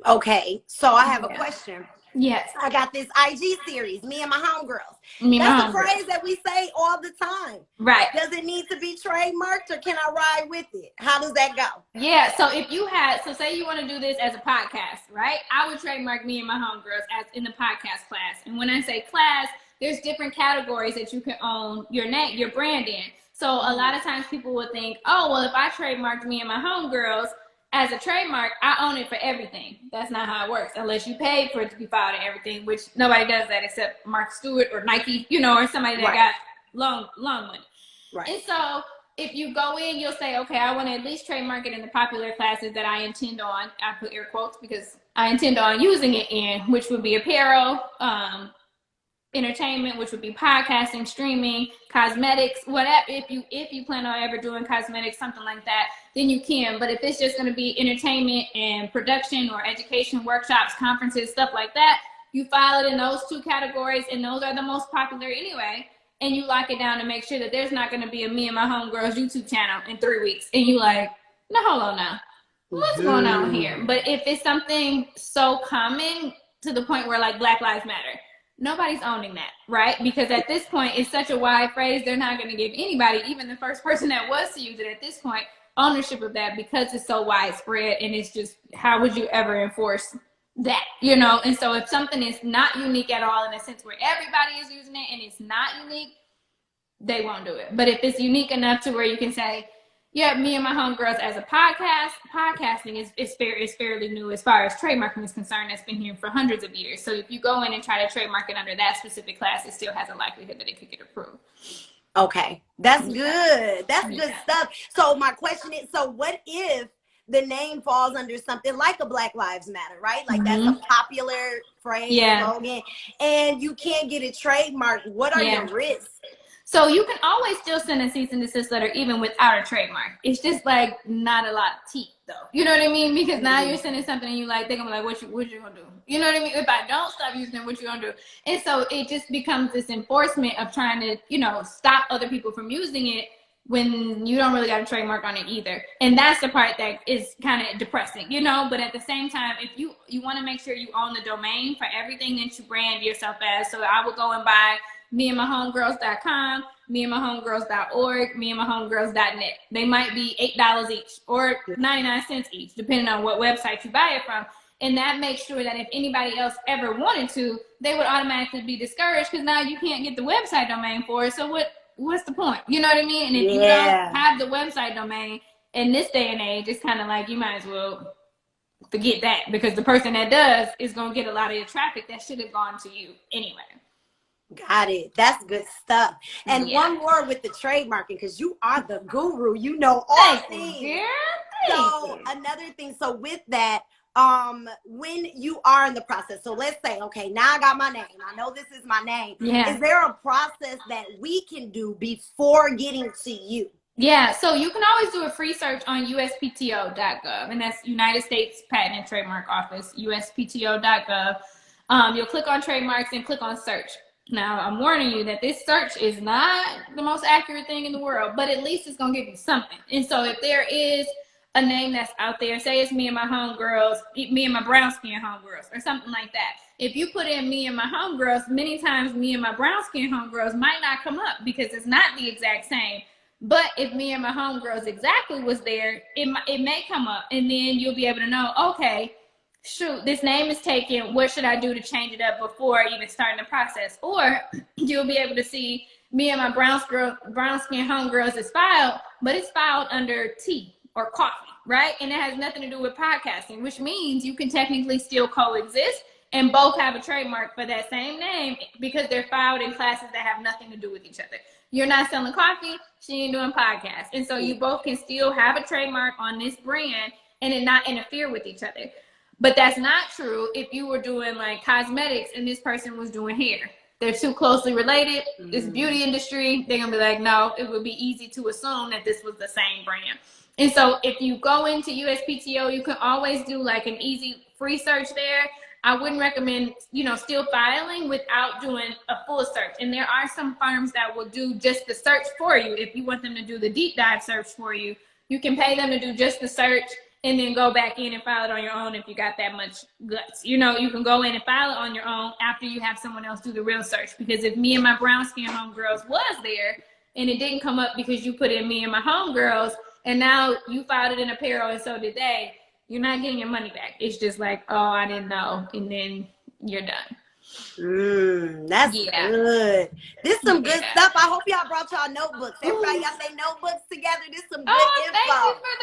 Okay, so I have a question. Yes. I got this IG series, Me and My Homegirls. Me and That's my a homegirls. phrase that we say all the time. Right. Does it need to be trademarked, or can I ride with it? How does that go? Yeah, so if you had, so say you want to do this as a podcast, right? I would trademark Me and My Homegirls as in the podcast class. And when I say class, there's different categories that you can own your name, your brand in. So a lot of times people would think, oh, well, if I trademarked Me and My Homegirls as a trademark, I own it for everything. That's not how it works, unless you paid for it to be filed and everything, which nobody does that except Mark Stewart or Nike, you know, or somebody that got long money. Right. And so if you go in, you'll say, okay, I want to at least trademark it in the popular classes that I intend on, I put air quotes because I intend on using it in, which would be apparel, entertainment, which would be podcasting, streaming, cosmetics, whatever. If you plan on ever doing cosmetics, something like that, then you can. But if it's just going to be entertainment and production or education, workshops, conferences, stuff like that, you file it in those two categories, and those are the most popular anyway. And you lock it down to make sure that there's not going to be a Me and My Homegirls YouTube channel in 3 weeks. And you like, no, hold on now. What's going on here? But if it's something so common to the point where like Black Lives Matter, nobody's owning that, right? Because at this point, it's such a wide phrase, they're not going to give anybody, even the first person that was to use it at this point, ownership of that, because it's so widespread. And it's just, how would you ever enforce that, you know? And so if something is not unique at all, in a sense where everybody is using it and it's not unique, they won't do it. But if it's unique enough to where you can say, yeah, Me and My Homegirls as a podcasting is fairly new as far as trademarking is concerned. That's been here for hundreds of years. So if you go in and try to trademark it under that specific class, it still has a likelihood that it could get approved. Okay, that's good. That's good stuff. So my question is, so what if the name falls under something like a Black Lives Matter, right? Like that's a popular phrase, slogan, and you can't get it trademarked. What are your risks? So you can always still send a cease and desist letter even without a trademark. It's just like not a lot of teeth though. You know what I mean? Because now you're sending something and you like, they're gonna be like, what you gonna do? You know what I mean? If I don't stop using it, what you gonna do? And so it just becomes this enforcement of trying to, you know, stop other people from using it when you don't really got a trademark on it either. And that's the part that is kind of depressing, you know? But at the same time, if you want to make sure you own the domain for everything that you brand yourself as. So I would go and buy meandmyhomegirls.com, meandmyhomegirls.org, meandmyhomegirls.net. They might be $8 each or 99 cents each, depending on what website you buy it from. And that makes sure that if anybody else ever wanted to, they would automatically be discouraged because now you can't get the website domain for it. So what's the point? You know what I mean? And if you don't have the website domain in this day and age, it's kind of like you might as well forget that, because the person that does is going to get a lot of your traffic that should have gone to you anyway. Got it. That's good stuff. And one more with the trademarking, because you are the guru. You know all things. So another thing. So with that, when you are in the process, so let's say, okay, now I got my name. I know this is my name. Is there a process that we can do before getting to you? Yeah, so you can always do a free search on uspto.gov, and that's United States Patent and Trademark Office, uspto.gov. You'll click on trademarks and click on search. Now, I'm warning you that this search is not the most accurate thing in the world, but at least it's going to give you something. And so if there is a name that's out there, say it's Me and My Homegirls, Me and My Brown Skin Homegirls, or something like that. If you put in Me and My Homegirls, many times Me and My Brown Skin Homegirls might not come up because it's not the exact same. But if Me and My Homegirls exactly was there, it may come up, and then you'll be able to know, okay, shoot, this name is taken. What should I do to change it up before even starting the process? Or you'll be able to see Me and My Brown Skin Homegirls is filed, but it's filed under tea or coffee, right? And it has nothing to do with podcasting, which means you can technically still coexist and both have a trademark for that same name because they're filed in classes that have nothing to do with each other. You're not selling coffee, she ain't doing podcasts. And so you both can still have a trademark on this brand and it not interfere with each other. But that's not true if you were doing like cosmetics and this person was doing hair. they're too closely related. This beauty industry, they're gonna be like, no, it would be easy to assume that this was the same brand. And so if you go into USPTO, you can always do like an easy free search there. I wouldn't recommend, still filing without doing a full search. And there are some firms that will do just the search for you. If you want them to do the deep dive search for you, you can pay them to do just the search and then go back in and file it on your own if you got that much guts. You can go in and file it on your own after you have someone else do the real search. Because if me and my brown skin homegirls was there and it didn't come up because you put in me and my homegirls, and now you filed it in apparel and so did they, you're not getting your money back. It's just like, oh, I didn't know, and then you're done. That's good. This some good stuff. I hope y'all brought y'all notebooks. Everybody got their notebooks together. This some good info. Thank you for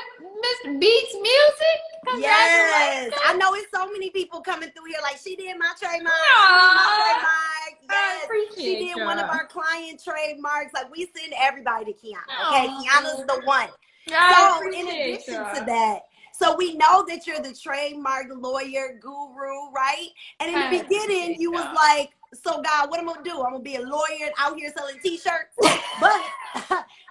the Mr. Beats music. Yes. I know it's so many people coming through here like, she did my trademark. Yes. She did one of our client trademarks. Like, we send everybody to Kyona. Okay. Kyona's the one. So in addition to that, so we know that you're the trademark lawyer guru, right? And in the beginning, you was like, so God, what am I gonna do? I'm gonna be a lawyer out here selling t-shirts. But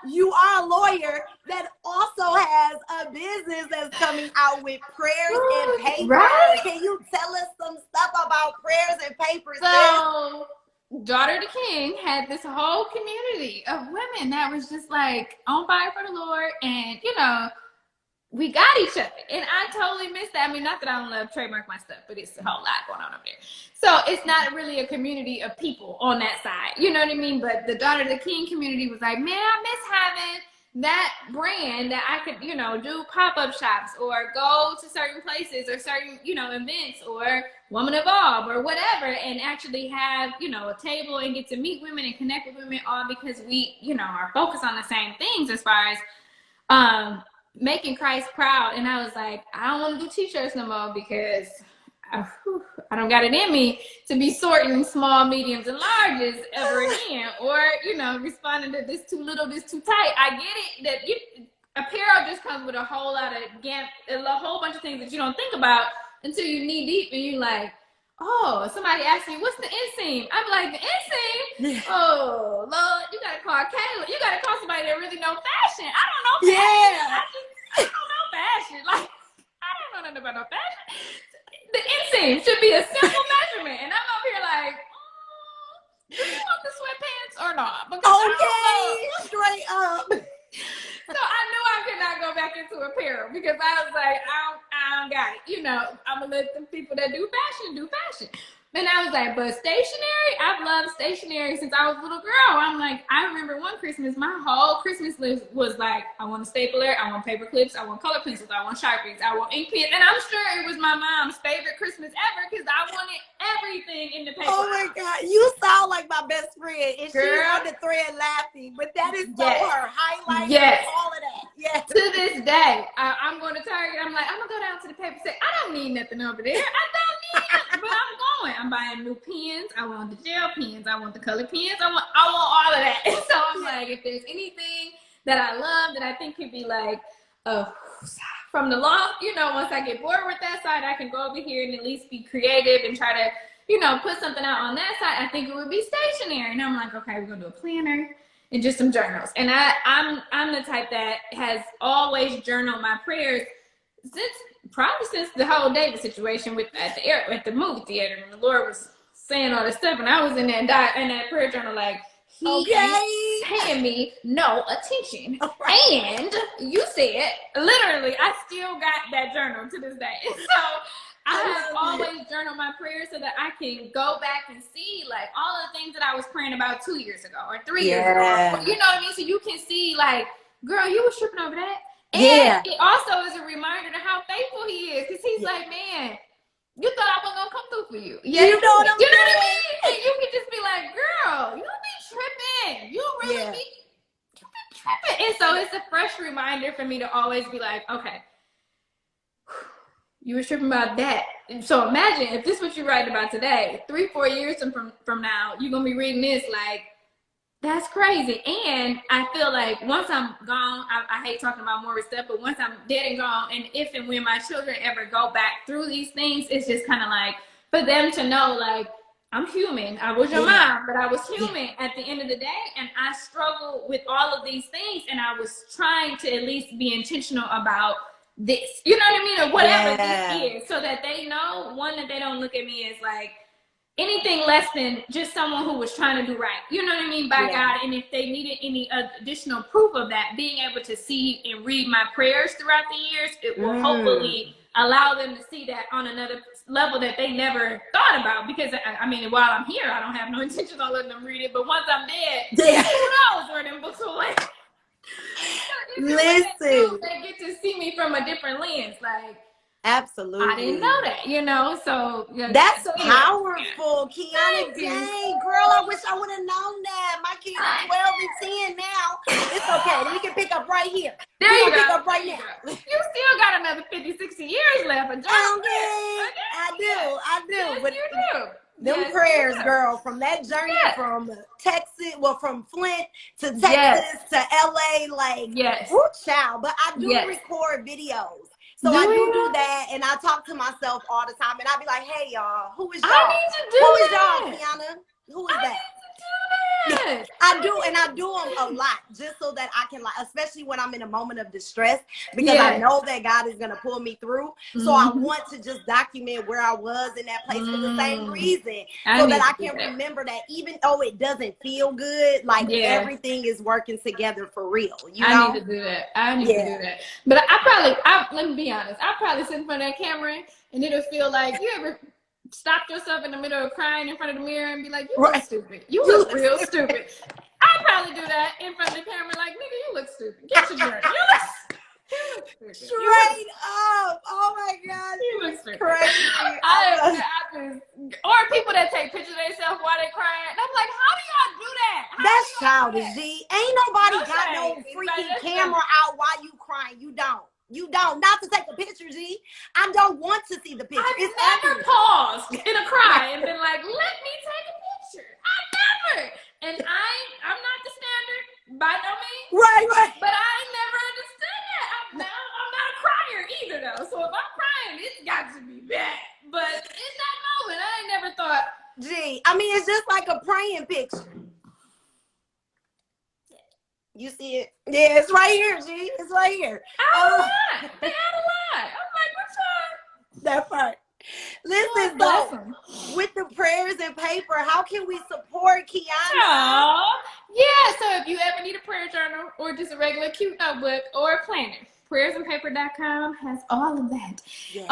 you are a lawyer that also has a business that's coming out with prayers and papers. Right? Can you tell us some stuff about prayers and papers? So, Daughter of the King had this whole community of women that was just like on fire for the Lord, and we got each other. And I totally missed that. I mean, not that I don't love trademark my stuff, but it's a whole lot going on up there. So it's not really a community of people on that side. You know what I mean? But the Daughter of the King community was like, man, I miss having that brand that I could, do pop-up shops or go to certain places or certain, events or Woman Evolve or whatever, and actually have, a table and get to meet women and connect with women, all because we, are focused on the same things as far as, making Christ proud. And I was like, I don't want to do t-shirts no more because I don't got it in me to be sorting small, mediums, and larges ever again, or responding to this too little, this too tight. I get it that apparel just comes with a whole lot of a whole bunch of things that you don't think about until you knee deep and you like, oh, somebody asked me, what's the inseam? I'm like, the inseam? Oh, Lord, you got to call Kayla. You got to call somebody that really know fashion. I don't know fashion. I don't know fashion. Like, I don't know nothing about no fashion. The inseam should be a simple measurement. And I'm over here like, do you want the sweatpants or not? Because straight up. So I knew I could not go back into apparel because I was like, I don't got it. I'm going to let the people that do fashion. And I was like, but stationery, I've loved stationery since I was a little girl. I'm like, I remember one Christmas, my whole Christmas list was like, I want a stapler, I want paper clips, I want color pencils, I want Sharpies, I want ink pens. And I'm sure it was my mom's favorite Christmas ever because I wanted everything in the paper. Oh my God, you sound like my best friend. And she's on the thread laughing, but that is so her highlight, all of that. Yes. To this day, I'm going to Target. I'm like, I'm going to go down to the paper set. I don't need nothing over there. I don't need it, but I'm going. I'm buying new pens. I want the gel pens. I want the color pens. I want all of that. And so I'm like, if there's anything that I love that I think could be like, from the loft, once I get bored with that side, I can go over here and at least be creative and try to, put something out on that side. I think it would be stationary. And I'm like, okay, we're going to do a planner and just some journals. And I'm the type that has always journaled my prayers since the whole David situation at the movie theater, and the Lord was saying all this stuff, and I was in that prayer journal like, he ain't paying me no attention. Right. And you said, literally, I still got that journal to this day. So I have always journaled my prayers so that I can go back and see like all of the things that I was praying about 2 years ago or 3 years ago. You know what I mean? So you can see like, girl, you was tripping over that. And it also is a reminder to how faithful he is, because he's like, man, you thought I wasn't gonna come through for you. Yeah, you know what I mean? And you can just be like, girl, you be tripping. You really be tripping. And so it's a fresh reminder for me to always be like, okay, you were tripping about that. And so imagine if this is what you're writing about today, 3-4 years from now, you're gonna be reading this like, that's crazy. And I feel like once I'm gone, I hate talking about more stuff, but once I'm dead and gone, and if and when my children ever go back through these things, it's just kind of like for them to know, like, I'm human. I was your mom, but I was human at the end of the day, and I struggled with all of these things, and I was trying to at least be intentional about this. You know what I mean? Or whatever this is, so that they know, one, that they don't look at me as like anything less than just someone who was trying to do right. You know what I mean? By God. And if they needed any additional proof of that, being able to see and read my prayers throughout the years, it will hopefully allow them to see that on another level that they never thought about. Because I mean, while I'm here, I don't have no intention on letting them read it. But once I'm dead, who knows where them books will land? Listen, they get to see me from a different lens. Like, absolutely. I didn't know that, you know, so. That's powerful, Kyona. Dang, girl, I wish I would have known that. My kids are 12 and 10 now. It's okay. We can pick up right here. There you go. Pick up right now. You still got another 50, 60 years left. Okay. I do. Yes, But you do. them prayers, girl, from that journey from Texas, from Flint to Texas to LA, like, whoo, child. But I do record videos. So I do that, and I talk to myself all the time, and I be like, "Hey, y'all, who is y'all? Who is y'all, Kyona? Who is that?" I do, and I do them a lot just so that I can, like, especially when I'm in a moment of distress, because I know that God is gonna pull me through. So I want to just document where I was in that place for the same reason, so that I can remember that even though it doesn't feel good, like everything is working together for real. You know? I need to do that. I need to do that. But let me be honest. I probably sit in front of that camera and it'll feel like, you ever stopped yourself in the middle of crying in front of the mirror and be like, you look stupid. You look real stupid. I'll probably do that in front of the camera, like, nigga, you look stupid. Get your drink. You look stupid. Straight up. Oh my God. You look stupid. Crazy. Or people that take pictures of themselves while they crying. I'm like, how do y'all do that? That's childish, G. Ain't nobody got no freaking camera out while you crying. You don't. Not to take a picture, G. I don't want to see the picture. I've never paused in a cry and been like, let me take a picture. I never. And I'm not the standard by no means. Right. But I never understood that. I'm not a crier either, though. So if I'm crying, it's got to be bad. But in that moment, I ain't never thought. G, I mean, it's just like a praying picture. You see it? Yeah, it's right here, G. It's right here. They had a lot. I'm like, what's up? That part. Listen, so with the prayers and paper, how can we support Kyona? Yeah, so if you ever need a prayer journal or just a regular cute notebook or a planner, prayersandpaper.com has all of that. Yes.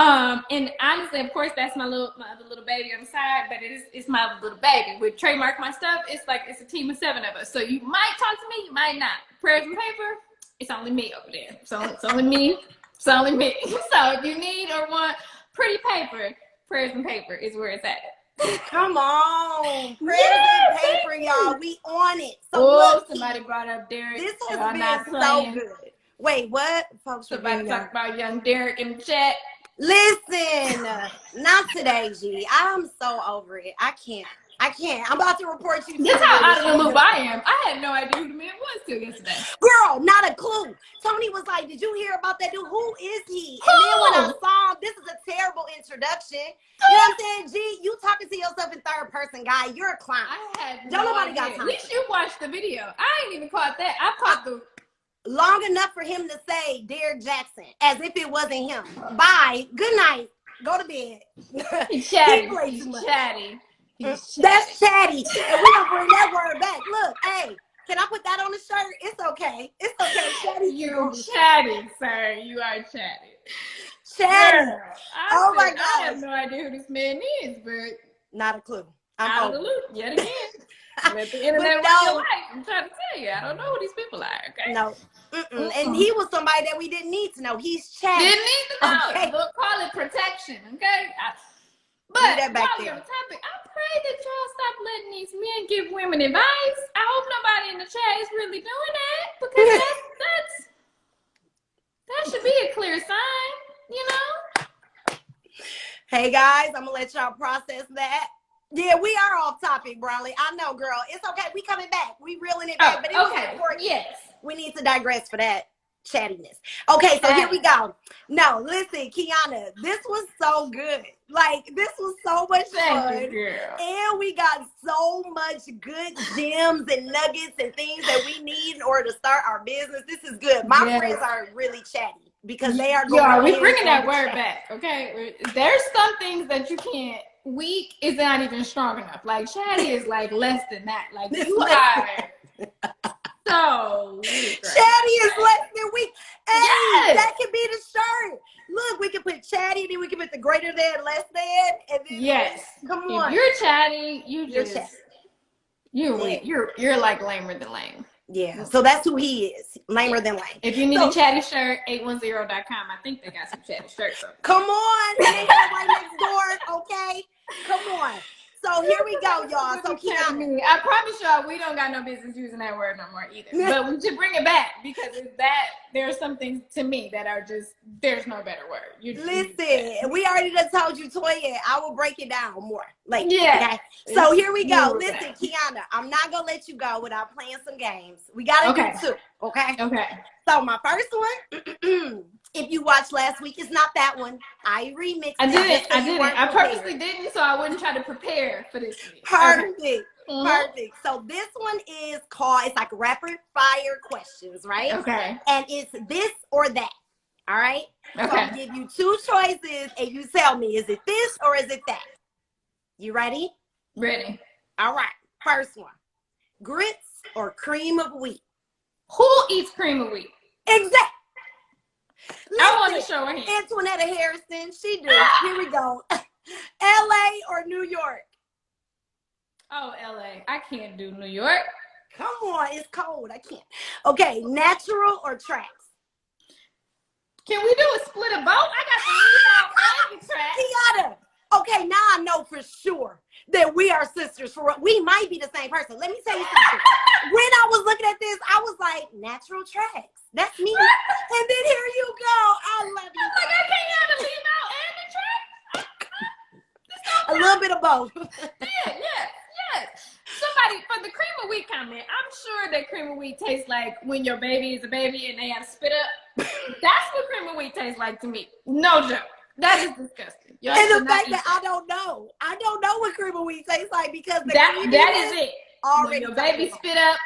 And honestly, of course, that's my other little baby on the side, but it's my other little baby. With Trademark My Stuff, it's a team of 7 of us. So you might talk to me, you might not. Prayers and paper, it's only me over there. So it's only me. It's only me. So if you need or want pretty paper, prayers and paper is where it's at. Come on. Prayers and paper, y'all. We on it. So somebody brought up Derek. This has been so good. Wait, what? Folks, somebody talk about young Derek in the chat. Listen, not today, G. I'm so over it. I can't. I'm about to report you. That's how out of the loop I am. I had no idea who the man was till yesterday. Girl, not a clue. Tony was like, did you hear about that dude? Who is he? And then when I saw him, this is a terrible introduction. You know what I'm saying? G, you talking to yourself in third person, guy. You're a clown. Don't nobody got time. At least you watched the video. I ain't even caught that. I caught the... Long enough for him to say Derek Jackson, as if it wasn't him. Bye. Good night. Go to bed. He's chatty. That's chatty. And we don't bring that word back. Look, hey, can I put that on the shirt? It's okay. It's okay. Chatty. You're chatty, sir. You are chatty. Chatty. Oh my God. I have no idea who this man is, but not a clue. I'm out of the loop yet again. Let the internet run your life. I'm trying to tell you, I don't know who these people are. Okay. No. And he was somebody that we didn't need to know. He's chatty. Didn't need to know. Okay. We'll call it protection. Okay. But while we're on the topic, I pray that y'all stop letting these men give women advice. I hope nobody in the chat is really doing that, because that should be a clear sign, you know? Hey guys, I'm gonna let y'all process that. Yeah, we are off topic, Bronley. I know, girl. It's okay. We coming back. We reeling it back. But it was important. Yes. We need to digress for that. chattiness. Okay, so here we go. No, listen, Kyona, this was so good. Like, this was so much fun. Thank you, girl. And we got so much good gems and nuggets and things that we need in order to start our business. This is good. My friends are really chatty because they are going. Yeah, we're bringing that word back, okay? There's some things that you can't. Weak is not even strong enough. Like, chatty is like less than that. Like, you are so weak. Right? Chatty is less than weak. Hey, yes. That can be the shirt. Look, we can put chatty, then we can put the greater than, less than, and then yes. Come on. If you're chatty, you're chatty. You're weak. You're like lamer than lame. Yeah, so that's who he is. Lamer than lame. If you need a chatty shirt, 810.com. I think they got some chatty shirts. Come on. They ain't got right next door, okay? Come on. So here we go, y'all. So Kyona, I promise y'all, we don't got no business using that word no more either. But we should bring it back because there are some things to me that are just, there's no better word. Listen, we already done told you, Toya. I will break it down more later. Yeah. Okay? So here we go. Listen, Kyona, I'm not going to let you go without playing some games. We got to do two, okay? Okay. So my first one, if you watched last week, it's not that one. I remixed it. I didn't. I purposely didn't, so I wouldn't try to prepare for this week. Perfect. Okay. Perfect. So this one is called, it's like rapid fire questions, right? Okay. And it's this or that. All right? Okay. So I'll give you two choices and you tell me, is it this or is it that? You ready? Ready. All right. First one. Grits or cream of wheat? Who eats cream of wheat? Exactly. I want to show her here. Antoinetta Harrison, she do. Here we go. LA or New York? Oh, LA. I can't do New York. Come on, it's cold. I can't. Okay, natural or tracks? Can we do a split of both? I got the leave out and the track. Kyona. Okay, now I know for sure that we are sisters. We might be the same person. Let me tell you something. When I was looking at this, I was like, natural tracks. That's me. And then here you go. I love you. Like, I can't have the leave out and the track. A little bit of both. Yes. Somebody, for the cream of wheat comment, I'm sure that cream of wheat tastes like when your baby is a baby and they have to spit up. That's what cream of wheat tastes like to me. No joke. That is disgusting. And the fact that I don't know what cream of wheat tastes like because that is it. Already when your baby spit up,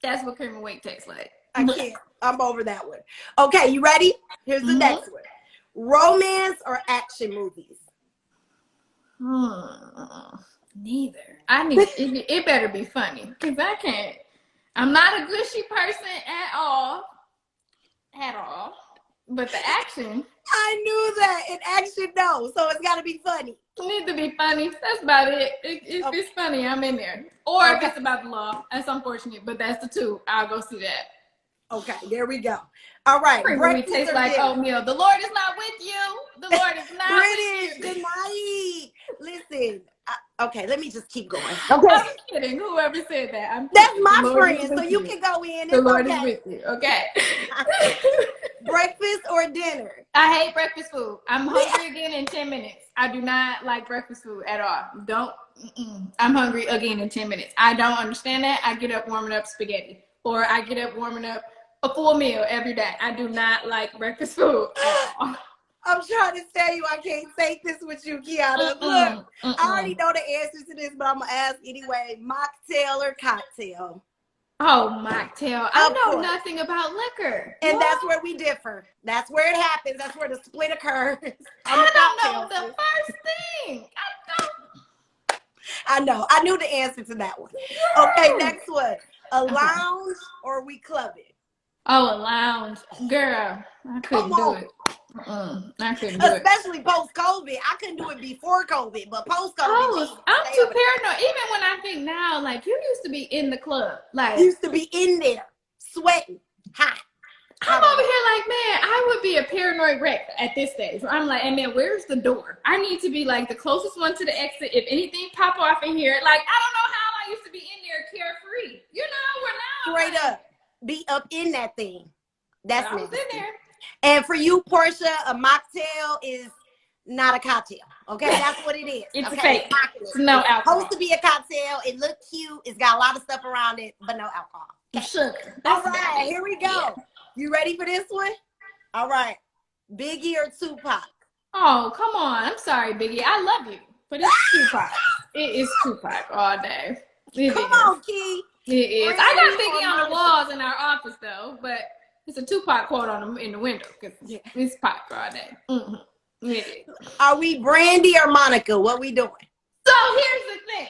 that's what cream of wheat tastes like. I can't. I'm over that one. Okay, you ready? Here's the next one. Romance or action movies? Neither. It better be funny because I can't. I'm not a gushy person at all. But the action. I knew that. In action, no. So it's got to be funny. It needs to be funny. That's about it. If it's funny, I'm in there. Or if it's about the law. That's unfortunate, but that's the two. I'll go see that. Okay, there we go. All right. Breakfast tastes like oatmeal. The Lord is not with you. The Lord is not with you. Good night. Listen. Okay, let me just keep going. Okay. I'm kidding. Whoever said that. That's my friend, so you can go in. The Lord is with you. Okay. Breakfast or dinner? I hate breakfast food. I'm hungry again in 10 minutes. I do not like breakfast food at all. I'm hungry again in 10 minutes. I don't understand that. I get up warming up spaghetti. Or I get up warming up a full meal every day. I do not like breakfast food at all. I'm trying to tell you I can't take this with you, Kyona. Look, I already know the answer to this, but I'm going to ask anyway. Mocktail or cocktail? Oh, mocktail. I know nothing about liquor. And that's where we differ. That's where it happens. That's where the split occurs. I don't know the first thing. I know. I knew the answer to that one. Okay, next one. A lounge or we clubbing? Oh, a lounge. Girl, I couldn't do it. I couldn't do it. Especially post-COVID. I couldn't do it before COVID, but post-COVID. I'm too paranoid. Even when I think now, like, you used to be in the club. Like, used to be in there, sweating, hot. I'm over here like, man, I would be a paranoid wreck at this stage. I'm like, and then where's the door? I need to be like the closest one to the exit. If anything pop off in here, like, I don't know how I used to be in there carefree. You know, we're now. Straight up. Be up in that thing. That's I was in there. And for you, Portia, a mocktail is not a cocktail. Okay, that's what it is. It's okay? fake. It's no alcohol. It's supposed to be a cocktail. It looks cute. It's got a lot of stuff around it, but no alcohol. Okay. Sugar. All right, here we go. You ready for this one? All right. Biggie or Tupac? Oh, come on. I'm sorry, Biggie. I love you. But it's Tupac. It is Tupac all day. Come on, Key. It is. I Brandy got or Biggie on the Monica? walls in our office, though. But it's a Tupac quote on in the window. Because it's Pac all day. Mm-hmm. It is. Are we Brandy or Monica? What we doing? So here's the thing.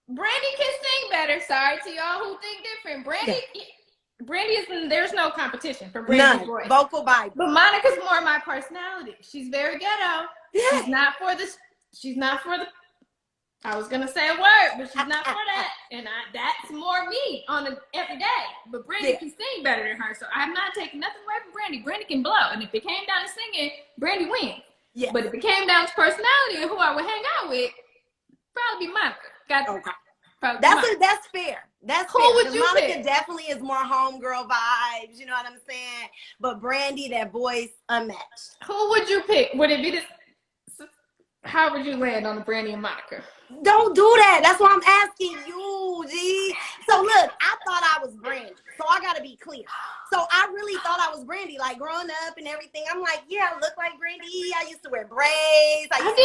Brandy can sing better. Sorry to y'all who think different. Brandy is, there's no competition for Brandy's voice. Vocal Bible. But Monica's more my personality. She's very ghetto. Yeah. She's not for the I was gonna say a word, but she's not for that. And that's more me on an every day. But Brandy can sing better than her. So I'm not taking nothing away from Brandy. Brandy can blow. And if it came down to singing, Brandy wins. Yeah. But if it came down to personality and who I would hang out with, probably be Monica. That's fair. That's who fair. would you Monica pick? definitely is more homegirl vibes, you know what I'm saying? But Brandy, that voice, unmatched. Who would you pick? Would it be this? How would you land on the Brandy and Monica? Don't do that. That's why I'm asking you, G. So look, I thought I was Brandy. So I gotta be clear. So I really thought I was Brandy, like growing up and everything. I'm like, yeah, I look like Brandy. I used to wear braids. I used to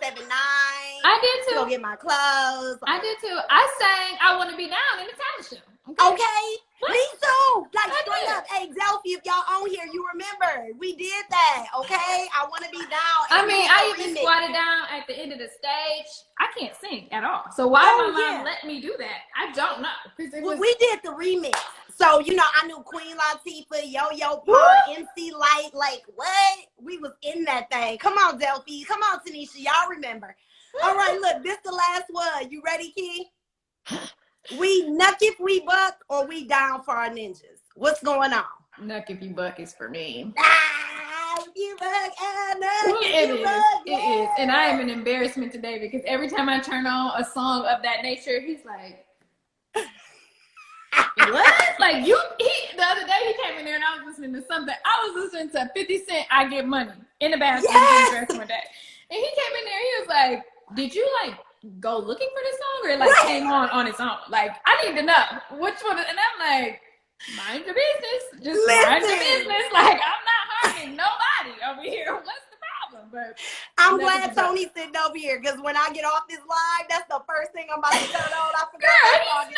wear 5'7" 9". I did too. Go get my clothes. I did too. I sang "I Want to Be Down" in the talent show. Okay. What? Me too. Like I straight did. up. Hey, Zelfie, if y'all on here, you remember we did that. Okay. I want to be down. I And mean, we did I the even remix. squatted down at the end of the stage. I can't sing at all. So why my mom let me do that? I don't know. Well, we did the remix. So, you know, I knew Queen Latifah, Yo-Yo Pa, MC Light. Like, what? We was in that thing. Come on, Zelfie. Come on, Tanisha. Y'all remember. All right, look, this the last one. You ready, Key? We nuck if we buck or we down for our ninjas? What's going on? Nuck if you buck is for me. You buck, nuck if It you is. buck, It is. And I am an embarrassment today because every time I turn on a song of that nature, he's like, what? Like the other day he came in there and I was listening to something. I was listening to 50 Cent, I Get Money in the bathroom dressed one day. And he came in there, he was like, did you like go looking for this song or it like came on its own? Like, I need to know which one. And I'm like, mind your business. Just mind your business. Like, I'm not harming nobody over here. What's the problem? But I'm glad Tony's sitting over here because when I get off this live, that's the first thing I'm about to turn on. I forgot that song.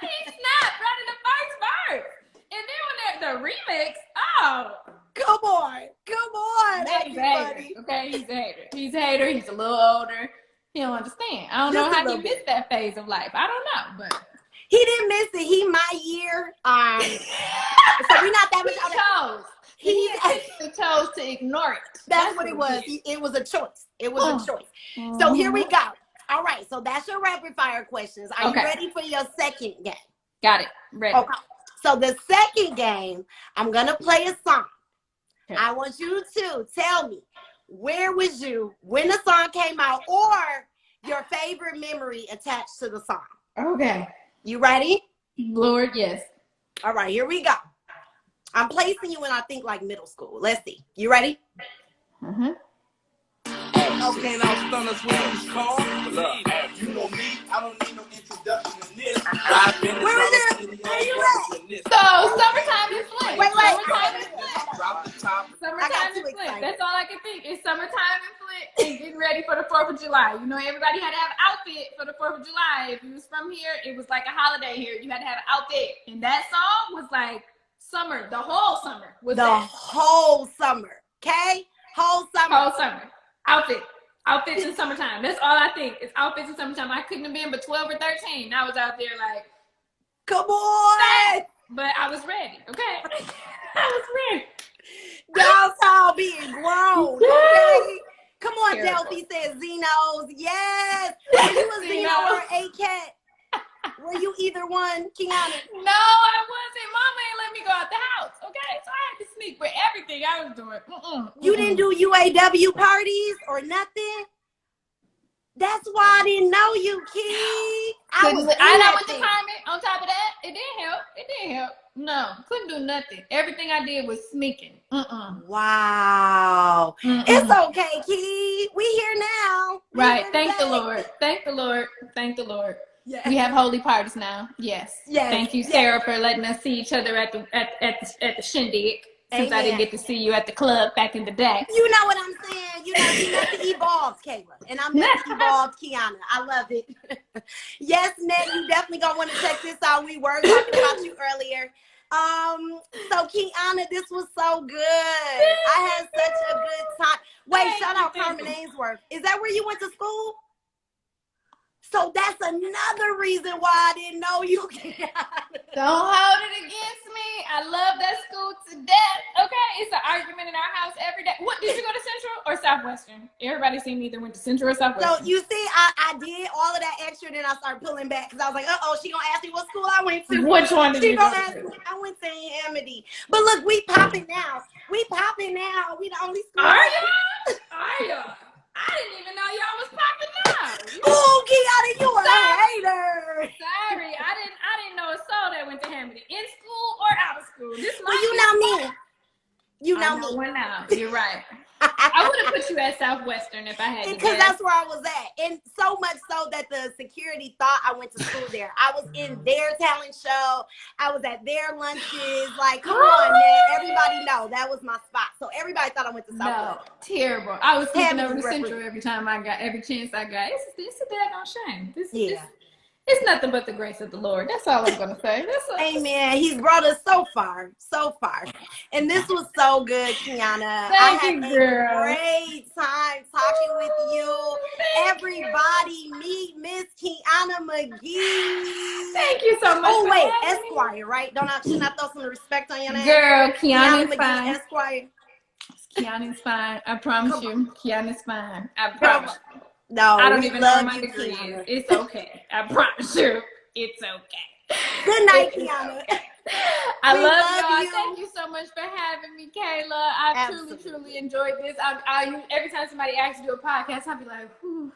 He's not running the first verse. And then when the remix, come on. He's a hater. Okay, he's a hater. He's a hater. He's a little older. He don't understand. I don't know how he missed that phase of life. I don't know, but he didn't miss it. He my year. So we're not that much. He chose to ignore it. That's what it was. It was a choice. It was a choice. So here we go. All right. So that's your rapid fire questions. Are you ready for your second game? Got it. Ready. Okay. So the second game, I'm gonna play a song. Okay. I want you to tell me where was you when the song came out, or your favorite memory attached to the song. Okay. You ready? Lord, yes. All right, here we go. I'm placing you in, I think, like middle school. Let's see. You ready? Mm-hmm. Okay, now stunners with these calls. You know me, I don't need no introduction in this. Where is it? Where you at? So, summertime is Flint. Wait. Summertime is Flint. Drop the top. Summertime is Flint. That's all I can think. It's summertime in Flint and getting ready for the 4th of July. You know, everybody had to have an outfit for the 4th of July. If you was from here, it was like a holiday here. You had to have an outfit. And that song was like summer. The whole summer was whole summer. Okay? Whole summer. Outfits in summertime. That's all I think. It's outfits in summertime. I couldn't have been but 12 or 13. I was out there like, come on. But I was ready, okay? I was ready. Y'all all being grown, okay? Come on, Delphi says Zeno's. Yes. Were you a Zeno or a cat? Were you either one, Kyona? No, I wasn't. Mama ain't let me go out the house, okay? So I had to sneak for everything I was doing. You didn't do UAW parties or nothing? That's why I didn't know you, Key. I went to Carmen. On top of that, it didn't help. No, couldn't do nothing. Everything I did was sneaking. Wow. It's okay, Key. We here now. Right. Thank the Lord. Yes. We have holy parties now. Yes. Yes. Thank you, Sarah, for letting us see each other at the shindig. Since I didn't Amen. get to see you at the club back in the day. You know what I'm saying? You know, you never evolved, Kayla. And I'm never evolved, Kyona. I love it. Yes, Ned, you definitely gonna want to check this out. We were talking about you earlier. So Kyona, this was so good. I had such a good time. Wait, shout out Carmen Ainsworth. Is that where you went to school? So that's another reason why I didn't know you. Don't hold it against me. I love that school to death. Okay, it's an argument in our house every day. What, did you go to Central or Southwestern? Everybody seen me either went to Central or Southwestern. So you see, I did all of that extra, then I started pulling back because I was like, she gonna ask me what school I went to. Which one did you go to? I went to Amity. But look, we popping now. We the only school. Are y'all? I didn't even know y'all was popping now. Oh, Kyona, you a hater. Sorry, I didn't know a soul that went to Hamilton in school or out of school. This Well, you know me. You know me. One now. You're right. I would have put you at Southwestern if I had to. Because that's where I was at. And so much so that the security thought I went to school there. I was in their talent show. I was at their lunches. Like, come on, man. Everybody know that was my spot. So everybody thought I went to Southwestern. No, terrible. I was sneaking over to Central every chance I got. It's a daggone shame. It's nothing but the grace of the Lord. That's all I'm going to say. Amen. He's brought us so far. And this was so good, Kyona. Thank you, girl. A great time talking with you. Everybody meet Miss Kyona McGhee. Thank you so much. Oh, wait, Esquire, right? Should I throw some respect on your name? Girl, Kyona's fine. Esquire. Kyona's fine. I promise you. Kyona's fine. I promise. No, I don't even know what my degree is. It's okay. I promise you, it's okay. Good night, Kyona. I love y'all. Thank you so much for having me, Kayla. I truly enjoyed this. Every time somebody asks to do a podcast, I'll be like, whew.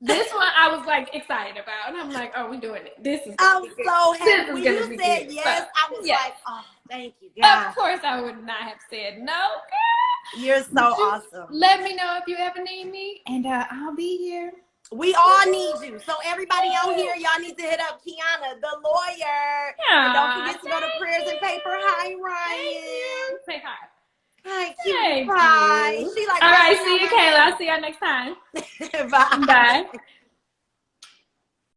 This one I was like excited about, and I'm like, oh, we doing it. This is. I'm so happy. When you said yes, I was like, oh, thank you, God. Of course, I would not have said no, girl. You're so awesome. Let me know if you ever need me, and I'll be here. We all need you. So everybody on here, y'all need to hit up Kyona, the lawyer. And don't forget to go to Prayers and Paper. Hi, Ryan. Say hi. Hi, cute. Bye. All right, see you, Kayla. I'll see y'all next time. Bye. Bye.